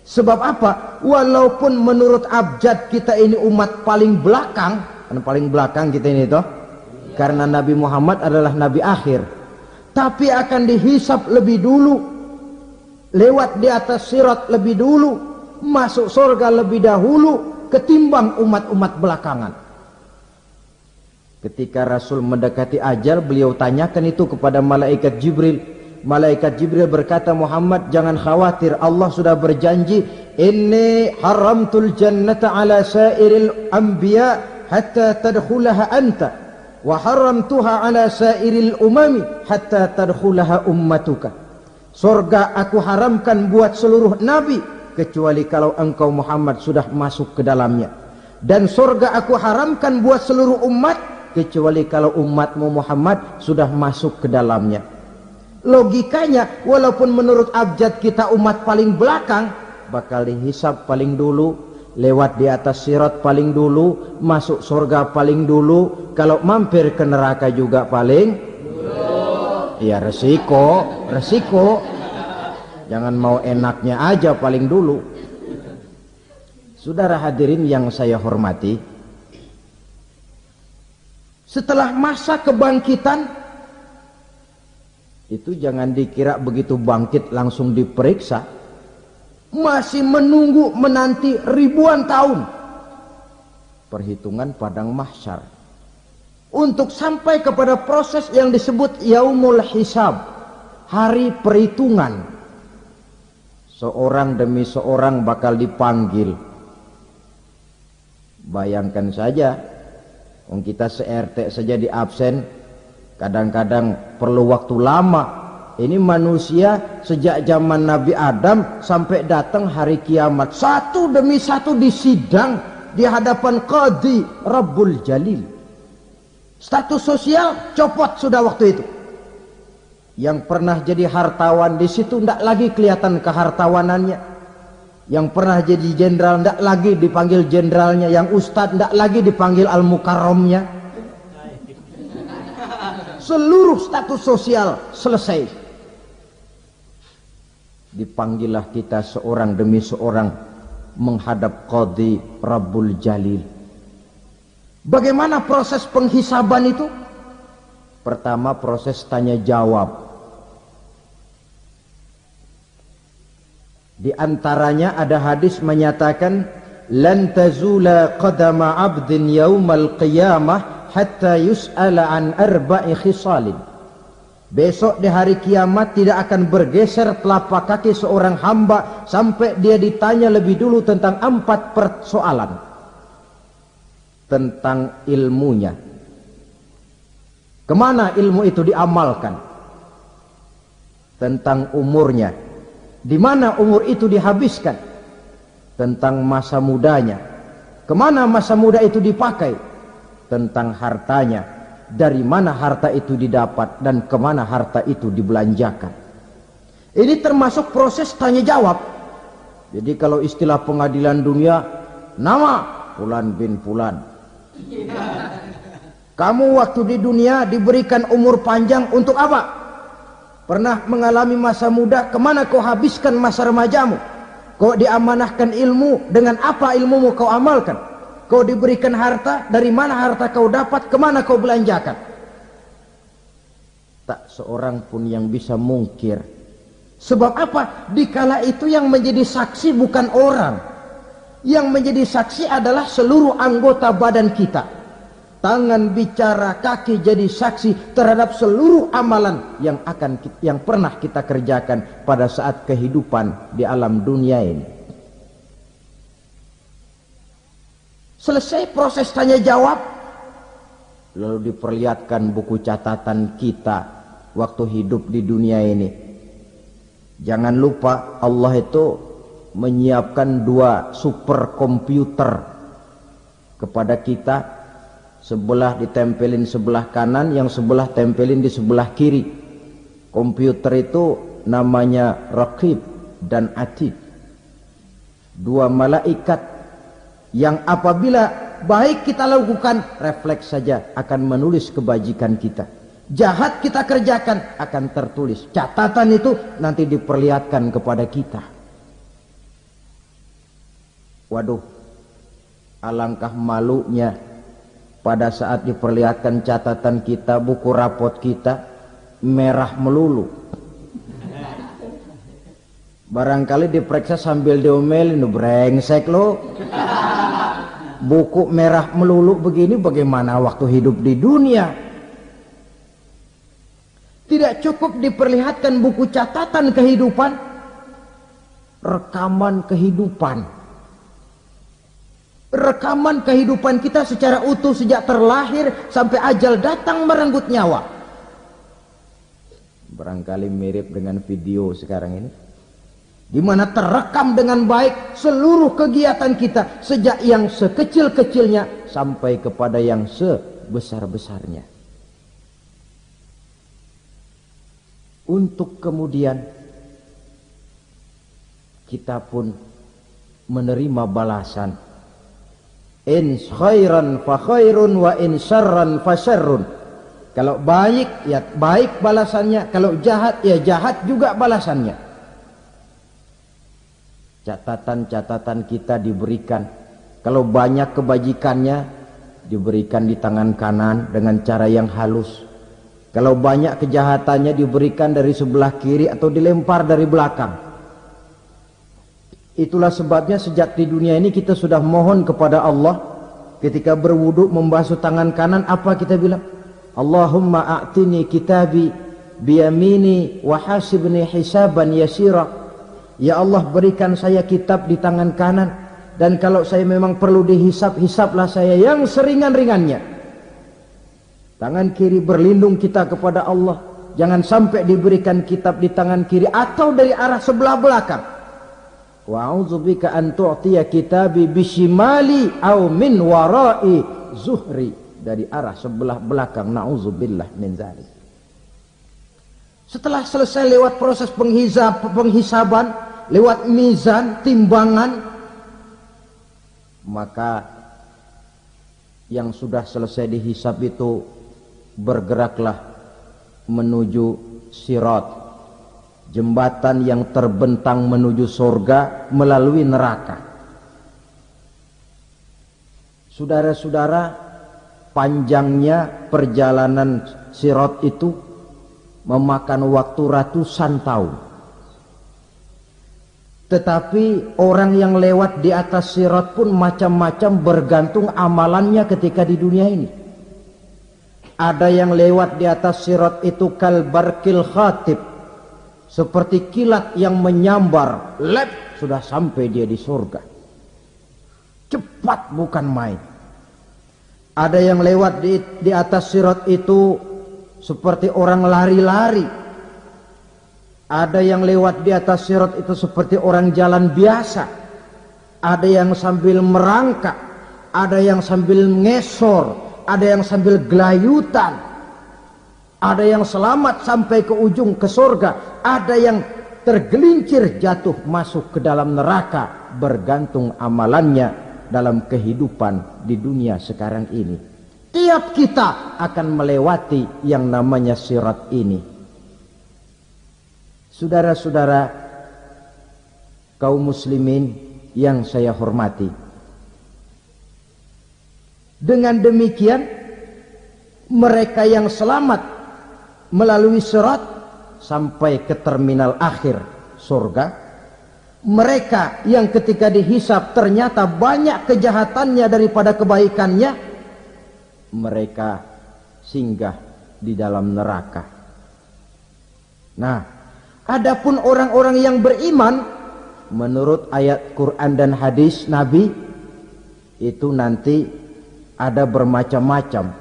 Sebab apa? Walaupun menurut abjad kita ini umat paling belakang, kan paling belakang kita ini toh, karena Nabi Muhammad adalah Nabi akhir, tapi akan dihisap lebih dulu, lewat di atas sirat lebih dulu, masuk surga lebih dahulu ketimbang umat-umat belakangan. Ketika Rasul mendekati ajal, beliau tanyakan itu kepada malaikat Jibril. Malaikat Jibril berkata, Muhammad jangan khawatir, Allah sudah berjanji, inni haramtul jannata ala sairil anbiya hatta tadkhulaha anta wa haramtuha ala sairil umami hatta tadkhulaha ummatuka. Surga aku haramkan buat seluruh nabi kecuali kalau engkau Muhammad sudah masuk ke dalamnya, dan surga aku haramkan buat seluruh umat kecuali kalau umatmu Muhammad sudah masuk ke dalamnya. Logikanya, walaupun menurut abjad kita umat paling belakang, bakal dihisap paling dulu, lewat di atas sirat paling dulu, masuk surga paling dulu, kalau mampir ke neraka juga paling dulu. Ya resiko. Jangan mau enaknya aja paling dulu. Saudara hadirin yang saya hormati, setelah masa kebangkitan itu jangan dikira begitu bangkit langsung diperiksa, masih menunggu menanti ribuan tahun perhitungan padang mahsyar untuk sampai kepada proses yang disebut yaumul hisab, hari perhitungan. Seorang demi seorang bakal dipanggil. Bayangkan saja, kita se-RT saja di absen kadang-kadang perlu waktu lama. Ini manusia sejak zaman Nabi Adam sampai datang hari kiamat, satu demi satu disidang di hadapan Qadhi Rabbul Jalil. Status sosial copot sudah waktu itu. Yang pernah jadi hartawan di situ tidak lagi kelihatan kehartawanannya. Yang pernah jadi jenderal tidak lagi dipanggil jenderalnya. Yang ustadz tidak lagi dipanggil al-mukarramnya. Seluruh status sosial selesai. Dipanggillah kita seorang demi seorang menghadap Qadhi Rabbul Jalil. Bagaimana proses penghisaban itu? Pertama, proses tanya jawab. Di antaranya ada hadis menyatakan, lan tazula qadama 'abdin yaumal qiyamah hatta yus'ala an arba'i khisalin. Besok di hari kiamat tidak akan bergeser telapak kaki seorang hamba sampai dia ditanya lebih dulu tentang 4 persoalan. Tentang ilmunya, kemana ilmu itu diamalkan. Tentang umurnya, di mana umur itu dihabiskan. Tentang masa mudanya, kemana masa muda itu dipakai. Tentang hartanya, dari mana harta itu didapat dan kemana harta itu dibelanjakan. Ini termasuk proses tanya jawab. Jadi kalau istilah pengadilan dunia, nama Fulan bin Fulan. Kamu waktu di dunia diberikan umur panjang untuk apa? Pernah mengalami masa muda, kemana kau habiskan masa remajamu? Kau diamanahkan ilmu, dengan apa ilmumu kau amalkan? Kau diberikan harta, dari mana harta kau dapat, kemana kau belanjakan? Tak seorang pun yang bisa mungkir. Sebab apa? Dikala itu yang menjadi saksi bukan orang. Yang menjadi saksi adalah seluruh anggota badan kita. Tangan bicara, kaki jadi saksi terhadap seluruh amalan yang pernah kita kerjakan pada saat kehidupan di alam dunia ini. Selesai proses tanya jawab, lalu diperlihatkan buku catatan kita waktu hidup di dunia ini. Jangan lupa Allah itu menyiapkan 2 superkomputer kepada kita. Sebelah ditempelin sebelah kanan, yang sebelah tempelin di sebelah kiri. Komputer itu namanya Raqib dan Atid. 2 malaikat yang apabila baik kita lakukan, refleks saja akan menulis kebajikan kita. Jahat kita kerjakan, akan tertulis. Catatan itu nanti diperlihatkan kepada kita. Waduh, alangkah malunya pada saat diperlihatkan catatan kita, buku rapot kita merah melulu. Barangkali diperiksa sambil diomelin, brengsek lo. Buku merah melulu begini, bagaimana waktu hidup di dunia? Tidak cukup diperlihatkan buku catatan kehidupan, rekaman kehidupan. Rekaman kehidupan kita secara utuh sejak terlahir sampai ajal datang merenggut nyawa. Barangkali mirip dengan video sekarang ini, di mana terekam dengan baik seluruh kegiatan kita, sejak yang sekecil-kecilnya sampai kepada yang sebesar-besarnya. Untuk kemudian kita pun menerima balasan. In khairan fa khairun wa in syarran fa syarrun. Kalau baik ya baik balasannya, kalau jahat ya jahat juga balasannya. Catatan-catatan kita diberikan. Kalau banyak kebajikannya, diberikan di tangan kanan dengan cara yang halus. Kalau banyak kejahatannya, diberikan dari sebelah kiri atau dilempar dari belakang. Itulah sebabnya sejak di dunia ini kita sudah mohon kepada Allah. Ketika berwudu membasuh tangan kanan, apa kita bilang? Allahumma a'tini kitabi biyamini wa hasibni hisaban yasira. Ya Allah, berikan saya kitab di tangan kanan, dan kalau saya memang perlu dihisap, hisaplah saya yang seringan-ringannya. Tangan kiri berlindung kita kepada Allah, jangan sampai diberikan kitab di tangan kiri atau dari arah sebelah belakang. Wa a'udzubika an tu'tiya kitabi bishimali aw min wara'i zuhri, dari arah sebelah belakang. Na'udzubillah min dzalik. Setelah selesai lewat proses penghisaban, lewat mizan, timbangan, maka yang sudah selesai dihisab itu bergeraklah menuju sirat, jembatan yang terbentang menuju surga melalui neraka. Saudara-saudara, panjangnya perjalanan sirat itu memakan waktu ratusan tahun. Tetapi orang yang lewat di atas sirat pun macam-macam, bergantung amalannya ketika di dunia ini. Ada yang lewat di atas sirat itu kalbarkil khatib, seperti kilat yang menyambar, lep, sudah sampai dia di surga. Cepat bukan main. Ada yang lewat di atas sirat itu seperti orang lari-lari. Ada yang lewat di atas sirat itu seperti orang jalan biasa. Ada yang sambil merangkak, ada yang sambil ngesor, ada yang sambil gelayutan, ada yang selamat sampai ke ujung ke surga, ada yang tergelincir jatuh masuk ke dalam neraka, bergantung amalannya dalam kehidupan di dunia sekarang ini. Tiap kita akan melewati yang namanya sirat ini. Saudara-saudara kaum muslimin yang saya hormati, dengan demikian mereka yang selamat melalui sirat sampai ke terminal akhir surga, mereka yang ketika dihisab ternyata banyak kejahatannya daripada kebaikannya, mereka singgah di dalam neraka. Nah, adapun orang-orang yang beriman menurut ayat Quran dan hadis Nabi itu nanti ada bermacam-macam.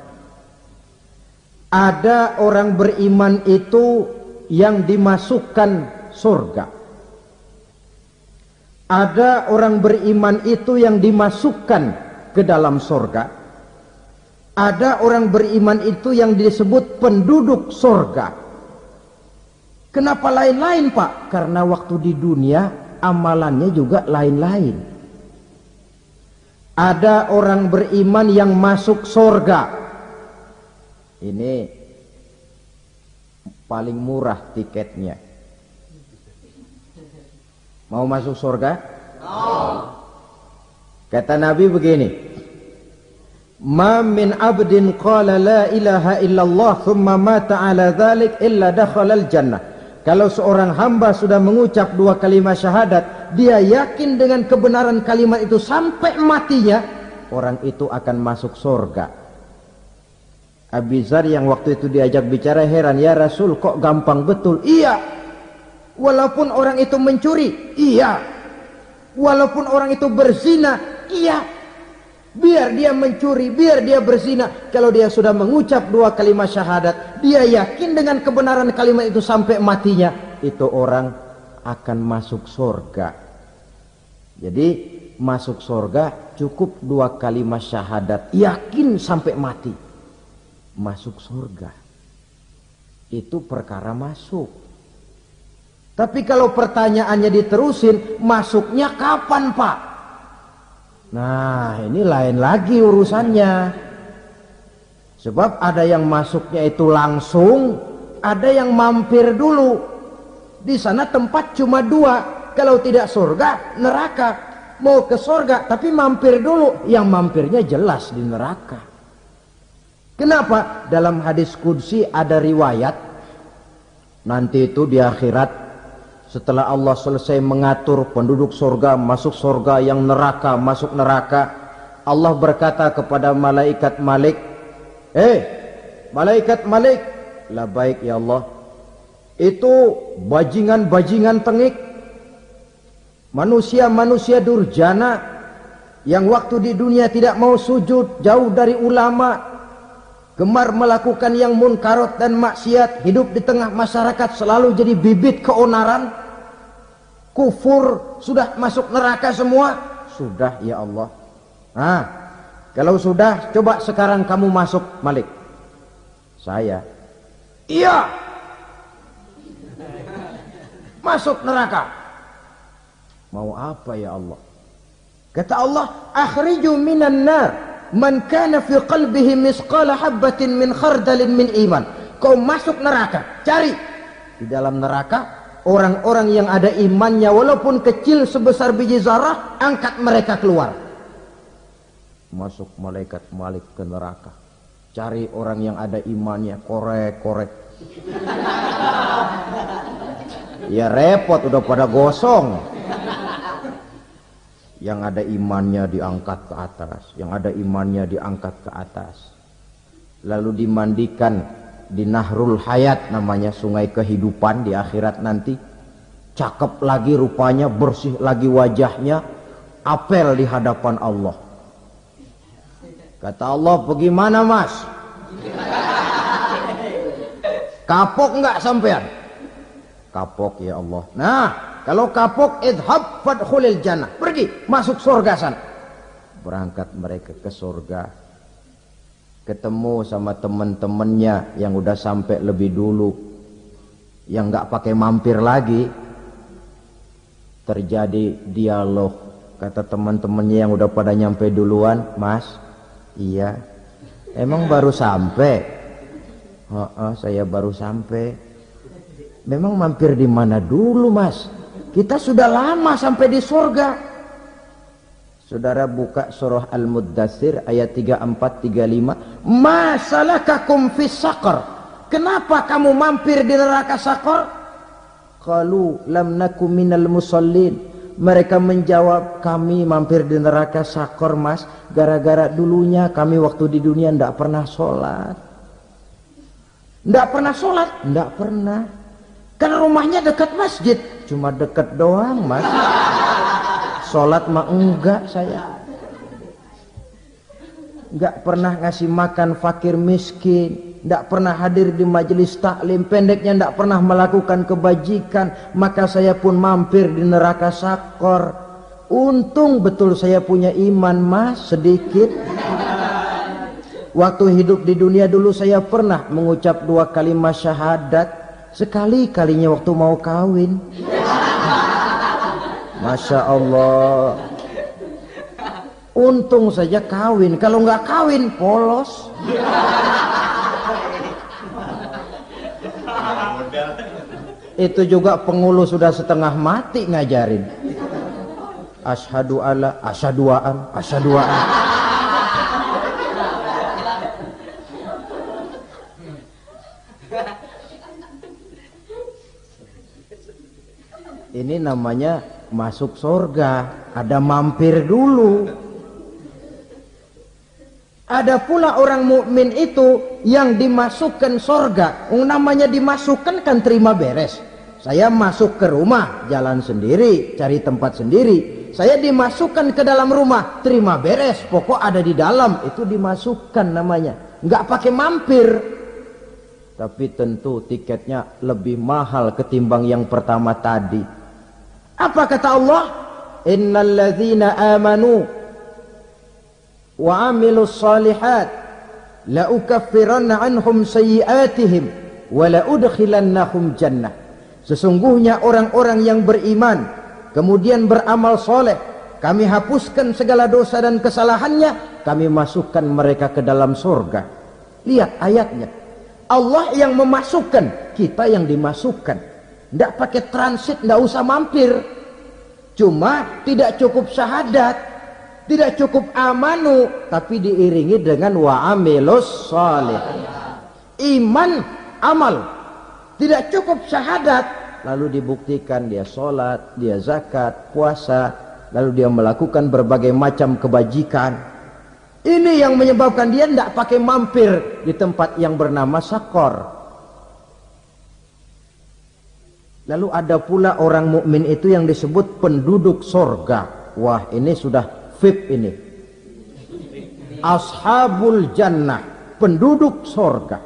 Ada orang beriman itu yang dimasukkan surga. Ada orang beriman itu yang dimasukkan ke dalam surga. Ada orang beriman itu yang disebut penduduk surga. Kenapa lain-lain, Pak? Karena waktu di dunia amalannya juga lain-lain. Ada orang beriman yang masuk surga. Ini paling murah tiketnya. Mau masuk surga? Kata Nabi begini, ma min abdin qala la ilaha illallah thumma mata ala dhalik illa dakhala al-jannah. Kalau seorang hamba sudah mengucap dua kalimat syahadat, dia yakin dengan kebenaran kalimat itu sampai matinya, orang itu akan masuk surga. Abi Dzar yang waktu itu diajak bicara heran, ya Rasul kok gampang betul? Iya, walaupun orang itu mencuri, iya, walaupun orang itu berzina, iya, biar dia mencuri, biar dia berzina, kalau dia sudah mengucap dua kalimat syahadat, dia yakin dengan kebenaran kalimat itu sampai matinya, itu orang akan masuk surga. Jadi masuk surga cukup dua kalimat syahadat, yakin sampai mati, masuk surga. Itu perkara masuk. Tapi kalau pertanyaannya diterusin, masuknya kapan, Pak? Nah, ini lain lagi urusannya. Sebab ada yang masuknya itu langsung, ada yang mampir dulu. Di sana tempat cuma dua, kalau tidak surga, neraka. Mau ke surga tapi mampir dulu, yang mampirnya jelas di neraka. Kenapa? Dalam hadis qudsi ada riwayat, nanti itu di akhirat, setelah Allah selesai mengatur penduduk surga masuk surga, yang neraka masuk neraka, Allah berkata kepada malaikat Malik, malaikat Malik, labaik ya Allah, itu bajingan-bajingan tengik, manusia-manusia durjana yang waktu di dunia tidak mau sujud, jauh dari ulama, gemar melakukan yang munkarat dan maksiat, hidup di tengah masyarakat selalu jadi bibit keonaran, kufur, sudah masuk neraka semua. Sudah ya Allah. Nah, kalau sudah, coba sekarang kamu masuk, Malik. Saya, iya, masuk neraka. Mau apa ya Allah? Kata Allah, akhriju minan nar man kana fi qalbihi misqala habbatin min khardalin min iman. Kau masuk neraka, cari di dalam neraka orang-orang yang ada imannya walaupun kecil sebesar biji zarah, angkat mereka keluar. Masuk malaikat Malik ke neraka, cari orang yang ada imannya, korek-korek. Ya repot, udah pada gosong. Yang ada imannya diangkat ke atas, yang ada imannya diangkat ke atas, lalu dimandikan di Nahrul Hayat, namanya sungai kehidupan di akhirat nanti. Cakep lagi rupanya, bersih lagi wajahnya, apel di hadapan Allah. Kata Allah, bagaimana mas? Kapok nggak sampean? Kapok ya Allah. Nah, kalau kapok, idhab fadkhulil jannah, pergi masuk surga sana. Berangkat mereka ke surga. ketemu sama temen-temennya yang udah sampai lebih dulu, yang nggak pakai mampir lagi. Terjadi dialog, kata teman-temannya yang udah pada nyampe duluan, Mas, iya, emang baru sampai? Oh, saya baru sampai. Memang mampir di mana dulu, Mas? Kita sudah lama sampai di surga. Saudara buka surah Al-Muddatsir ayat 34 35. Ma salakakum fis saqar? Kenapa kamu mampir di neraka Saqar? Qalu lam nakum minal musallin. Mereka menjawab, kami mampir di neraka Saqar, Mas, gara-gara dulunya kami waktu di dunia ndak pernah sholat. Ndak pernah sholat? Ndak pernah. Kan rumahnya dekat masjid, cuma dekat doang, Mas. Sholat mah enggak saya. Enggak pernah ngasih makan fakir miskin, enggak pernah hadir di majelis taklim, pendeknya enggak pernah melakukan kebajikan, maka saya pun mampir di neraka Saqar. Untung betul saya punya iman, Mas, sedikit. Waktu hidup di dunia dulu saya pernah mengucap 2 kalimat syahadat, sekali-kalinya waktu mau kawin. Masya Allah, untung saja kawin, kalau nggak kawin polos. Itu juga pengulu sudah setengah mati ngajarin. Asyhadu alla, asyaduaan, asyaduaan. Ini namanya masuk surga, ada mampir dulu. Ada pula orang mukmin itu yang dimasukkan surga. Namanya dimasukkan kan terima beres. Saya masuk ke rumah, jalan sendiri, cari tempat sendiri. Saya dimasukkan ke dalam rumah, terima beres, pokok ada di dalam, itu dimasukkan namanya. Nggak pakai mampir. Tapi tentu tiketnya lebih mahal ketimbang yang pertama tadi. Apa kata Allah? Innal ladzina amanu wa amilus salihat la ukaffiranna anhum sayyi'atihim wa la udkhilannahum jannah. Sesungguhnya orang-orang yang beriman kemudian beramal soleh, kami hapuskan segala dosa dan kesalahannya, kami masukkan mereka ke dalam surga. Lihat ayatnya, Allah yang memasukkan, kita yang dimasukkan. Tidak pakai transit, tidak usah mampir. Cuma tidak cukup syahadat, tidak cukup amanu, tapi diiringi dengan wa amilus shalih. Iman, amal. Tidak cukup syahadat, lalu dibuktikan dia sholat, dia zakat, puasa, lalu dia melakukan berbagai macam kebajikan. Ini yang menyebabkan dia tidak pakai mampir di tempat yang bernama Saqar. Lalu ada pula orang mukmin itu yang disebut penduduk sorga. Wah, ini sudah VIP ini. Ashabul jannah, penduduk sorga.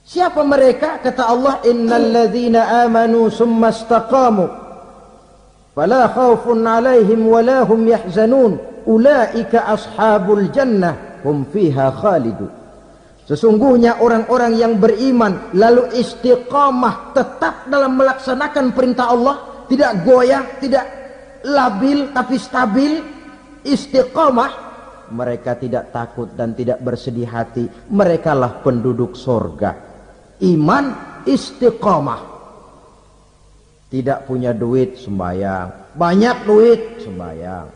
Siapa mereka? Kata Allah, innal ladzina amanu summa istaqamu fala khaufun alaihim wala hum yahzanun ulaika ashabul jannah hum fiha khalidun. Sesungguhnya orang-orang yang beriman lalu istiqamah, tetap dalam melaksanakan perintah Allah, tidak goyah, tidak labil tapi stabil, istiqamah, mereka tidak takut dan tidak bersedih hati. Merekalah penduduk surga. Iman, istiqamah. Tidak punya duit, sembahyang. Banyak duit, sembahyang.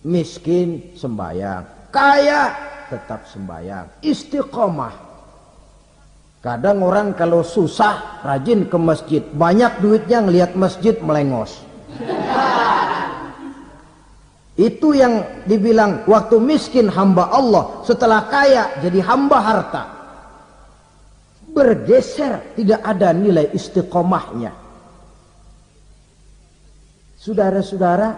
Miskin, sembahyang. Kaya, tetap sembahyang. Istiqomah. Kadang orang kalau susah rajin ke masjid, banyak duitnya ngelihat masjid melengos. Itu yang dibilang waktu miskin hamba Allah, setelah kaya jadi hamba harta. Bergeser, tidak ada nilai istiqomahnya. Saudara-saudara,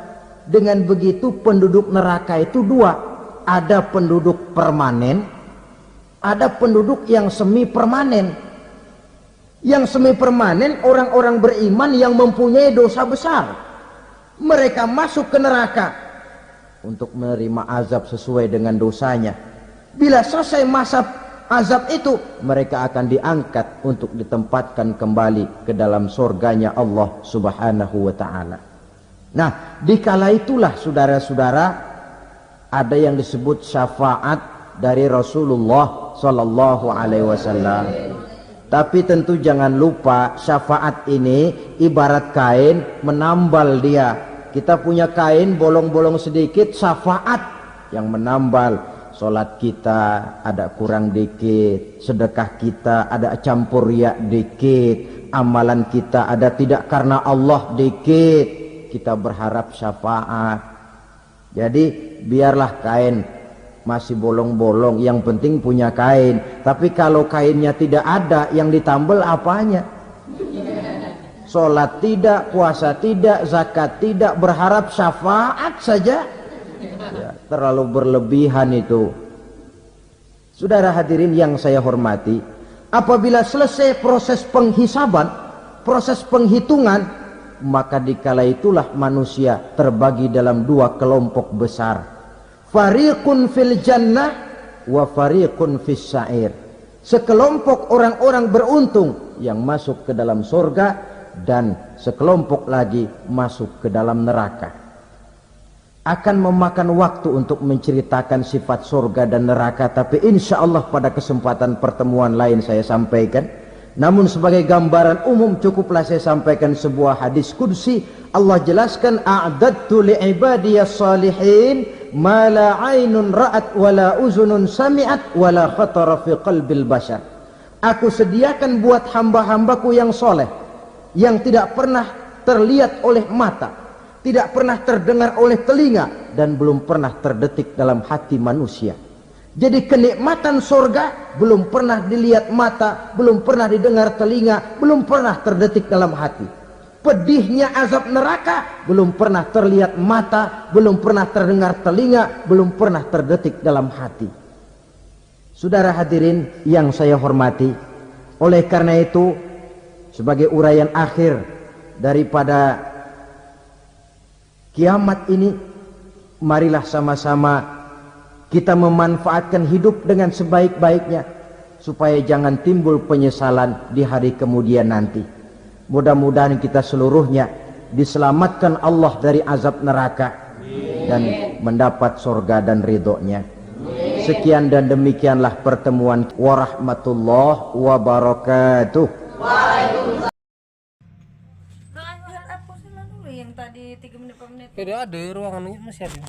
dengan begitu penduduk neraka itu dua. Ada penduduk permanen, ada penduduk yang semi permanen. Yang semi permanen orang-orang beriman yang mempunyai dosa besar. Mereka masuk ke neraka untuk menerima azab sesuai dengan dosanya. Bila selesai masa azab itu, mereka akan diangkat untuk ditempatkan kembali ke dalam surganya Allah Subhanahu wa ta'ala. Nah, dikala itulah saudara-saudara, ada yang disebut syafaat dari Rasulullah sallallahu alaihi wasallam. Tapi tentu jangan lupa, syafaat ini ibarat kain menambal dia. Kita punya kain bolong-bolong sedikit, syafaat yang menambal. Salat kita ada kurang dikit, sedekah kita ada campur riak dikit, amalan kita ada tidak karena Allah dikit, kita berharap syafaat. Jadi biarlah kain masih bolong-bolong, yang penting punya kain. Tapi kalau kainnya tidak ada, yang ditambal apanya? Salat tidak, puasa tidak, zakat tidak, berharap syafaat saja. Ya, terlalu berlebihan itu. Saudara hadirin yang saya hormati, apabila selesai proses penghisaban, proses penghitungan, maka dikala itulah manusia terbagi dalam dua kelompok besar. Fariqun fil jannah wa fariqun fis sa'ir. Sekelompok orang-orang beruntung yang masuk ke dalam surga, dan sekelompok lagi masuk ke dalam neraka. Akan memakan waktu untuk menceritakan sifat surga dan neraka, tapi insya Allah pada kesempatan pertemuan lain saya sampaikan. Namun sebagai gambaran umum cukuplah saya sampaikan sebuah hadis qudsi. Allah jelaskan, a'dadtu li'ibadiyas salihin ma la 'ainun ra'at wa la uzunun sami'at wa la khatara fi qalbil bashar. Aku sediakan buat hamba-hambaku yang soleh, yang tidak pernah terlihat oleh mata, tidak pernah terdengar oleh telinga, dan belum pernah terdetik dalam hati manusia. Jadi kenikmatan surga belum pernah dilihat mata, belum pernah didengar telinga, belum pernah terdetik dalam hati. Pedihnya azab neraka belum pernah terlihat mata, belum pernah terdengar telinga, belum pernah terdetik dalam hati. Saudara hadirin yang saya hormati, oleh karena itu sebagai uraian akhir daripada kiamat ini, marilah sama-sama kita memanfaatkan hidup dengan sebaik-baiknya, supaya jangan timbul penyesalan di hari kemudian nanti. Mudah-mudahan kita seluruhnya diselamatkan Allah dari azab neraka dan mendapat surga dan ridhonya. Sekian dan demikianlah pertemuan. Warahmatullahi wabarakatuh. Yang tadi 3 menit 4 menit. Jadi ada ruangannya masih ada.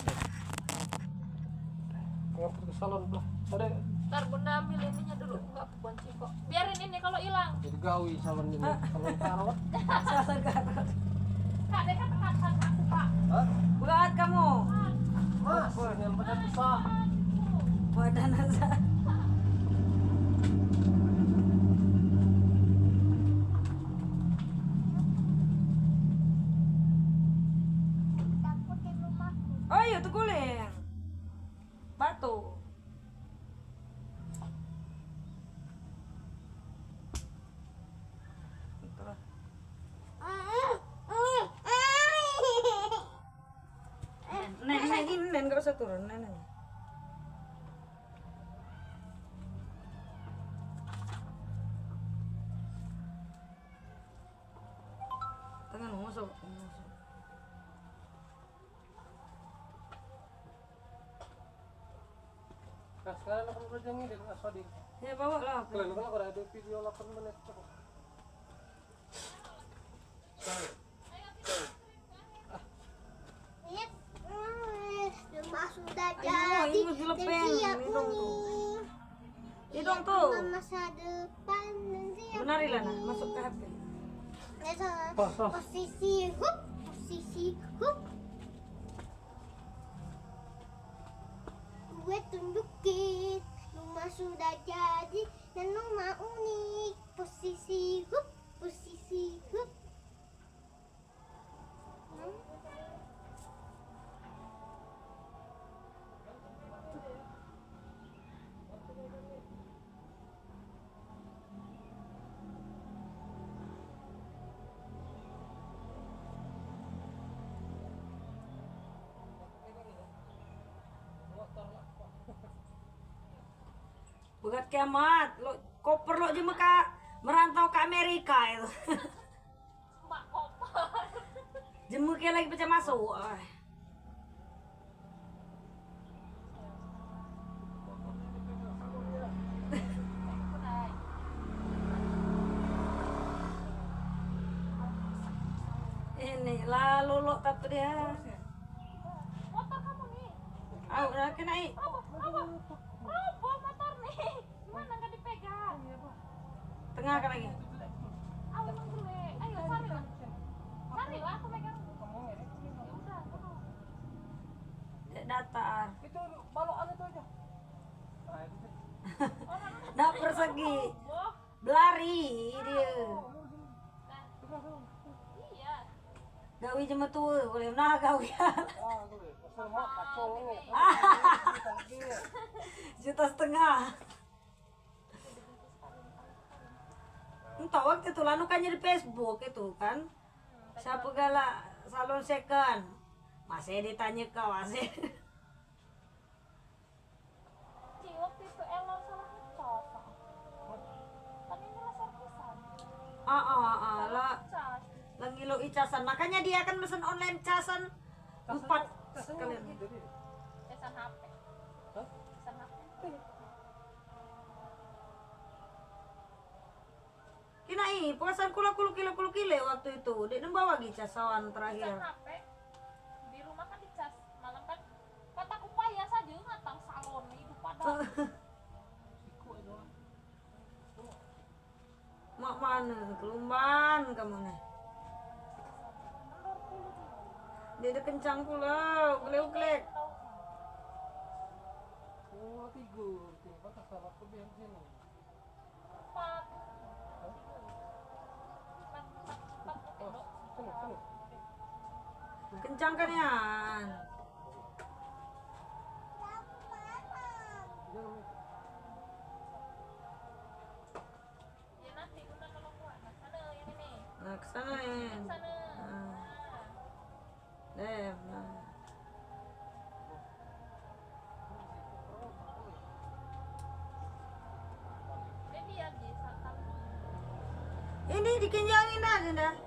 Kalau ke salon belah. Ada. Ntar bunda ambil ininya dulu, nggak kunci kok. Biarin ini kalau hilang. Jadi gawi salon ini. Salon karawat. Salon karawat. Kak, dekat aku Pak. Hah? Buat kamu. Mas, yang benar besar. Badan asa. Oh iya tuh guling. Batu. Nenek ini nggak usah turun nenek. Tangan masuk. Nah, sekarang akan berjanji dengan Aswadi. Ya bawa lah. Kalian kan ada video 8 menit. Sudah Ayo, jadi ini dilepeng, dan siap minum tuh. nih. Hidung tuh. Masa depan dan siap. Benari Lana, masuk ke HP. Posisi hup, posisi hup. Gue tunjukin rumah sudah jadi dan rumah unik. Posisi hup, posisi hup. Bukan kiamat, lo koper lo aja merantau ke Amerika itu. Mbak koper. Jemu kayak lagi pecah masuk. Ay. Ini lalu lo tapi dia. Motor kamu nih. Ayo udah kena i. Robo motor nih. Gimana nggak dipegang? Tengah kan lagi. Ayo emang gue. Ayo cari lah. Cari lah aku pegang. Ya udah. Datar. Itu balokan itu aja. Nah, itu. Dah persegi. Belari dia. Iya. Gawi jema tua boleh nah gawi. Ah, gue. Sama kacau ini. Juta setengah. Entah waktu itu lalu kan di Facebook itu kan. Siapa galak salon second. Masih ditanya kau masih. Ci, waktu itu Elon salah ngecas. Kan ini lah servisan. Lah Cas. lagi lo icasan. Makanya dia akan pesen online casan 4 sekalian. Casan HP. Hah? Casan HP. Kinai, puasan kula kilo waktu itu. Dia bawa lagi casawan terakhir. Casan HP. Di rumah kan dicas. Malam kan kataku payah saja ngatang salon hidup padahal. Mak mana? Kelumban kamu nih. Dia ada kencang pula, uklek. Oh, 3. Apa salah aku biar sini. 4. Oh, sini. Kencang kan ya? Jangan. Ya nanti udah kalau kuat. Nah, sana yang ini. Nah, kesana ya. Sana. Nah. Baby ya di sandal. Ini dikenjangin aja dah.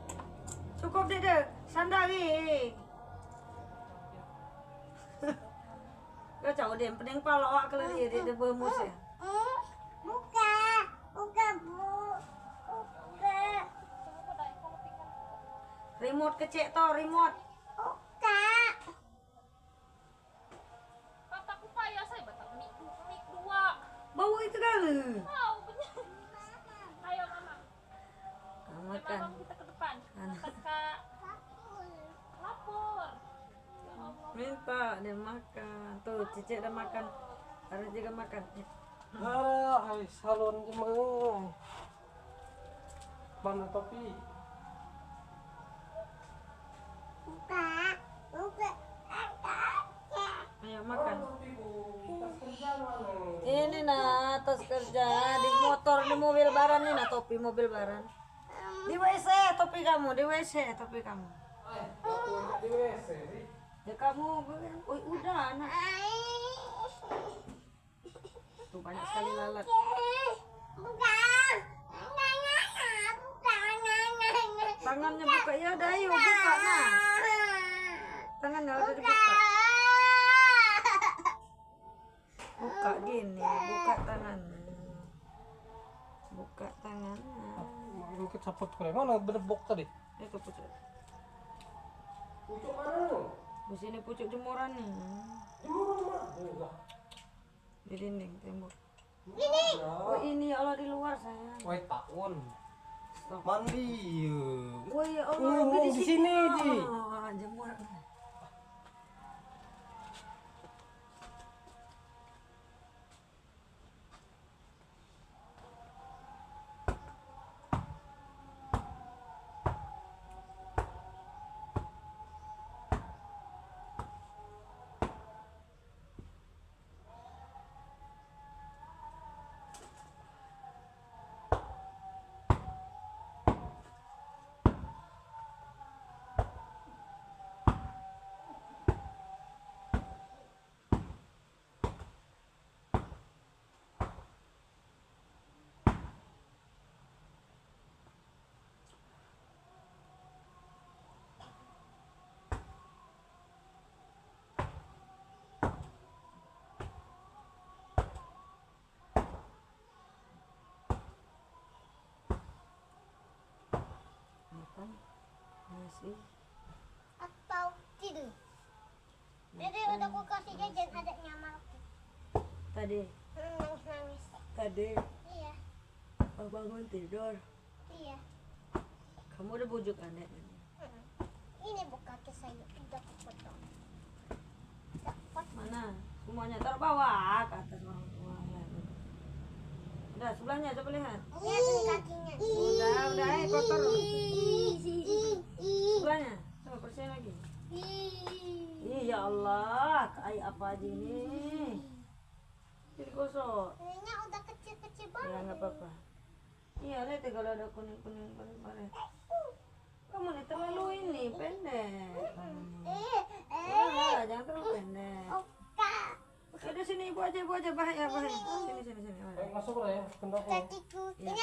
Cukup deh sandali. Kau tahu deh, pening pala awak kalau dia bermus ya. Buka. Tunggu dah kalau tinggal. Remote kecek toh, remote. Buka. Kataku payah saya batak mik 2. Bau itu kali. Tahu bener. Ayo mama. Makan. Mama kita ke depan. Makan Kak. Lapor. Ya Allah. Minta dia makan. Tuh, cicek dah makan. Harus juga makan. Hai salon jemaah. Mana topi? Buka. Ayo makan. Tas kerja mana? Ini nah tas kerja di motor di mobil baran nih nah topi mobil baran. Di WC topi kamu, di WC topi kamu. Di WC sih. Ya kamu, udah anak. Tuh banyak sekali lalat. Buka. Tangannya buka ya, udah ayo buka nah. Tangannya udah dibuka. Buka gini, buka tangannya. Buka tangannya. Mungkin saput kure. Mana berebok tadi? Itu pucuk. Pucuk mana? Di sini pucuk jemuran nih. Jemuran mana? Di dinding tembok. Ini. Oh ini ya Allah di luar sayang. Woi tahun. Mandi. Oh ya Allah Di sini di. Oh, jemuran. sih? Atau tidur? Dede udah aku kasih jajan adanya Marco. Tadi, Nangis-nangis. tadi Iya, bangun tidur. iya. Kamu udah bujuk adek. Ini bukan kaki saya udah potong. Dapat. Mana? Semuanya terbawa ke atas orang tua. Udah sebelahnya coba lihat. Lihat nih kakinya. Udah, kotor. Sebelahnya, coba bersihin lagi. Ih ya Allah, kayak apa aja ini? Jadi gosok. Ininya udah kecil-kecil Ya banget. nggak apa-apa. Iya lihat ya kalau ada kuning-kuning kemarin. Kamu nih terlalu ini pendek. Lah, jangan terlalu pendek. Kak, Udah sini ibu aja bahaya. Sini. Masuk lah ya, kendok. kakiku Ya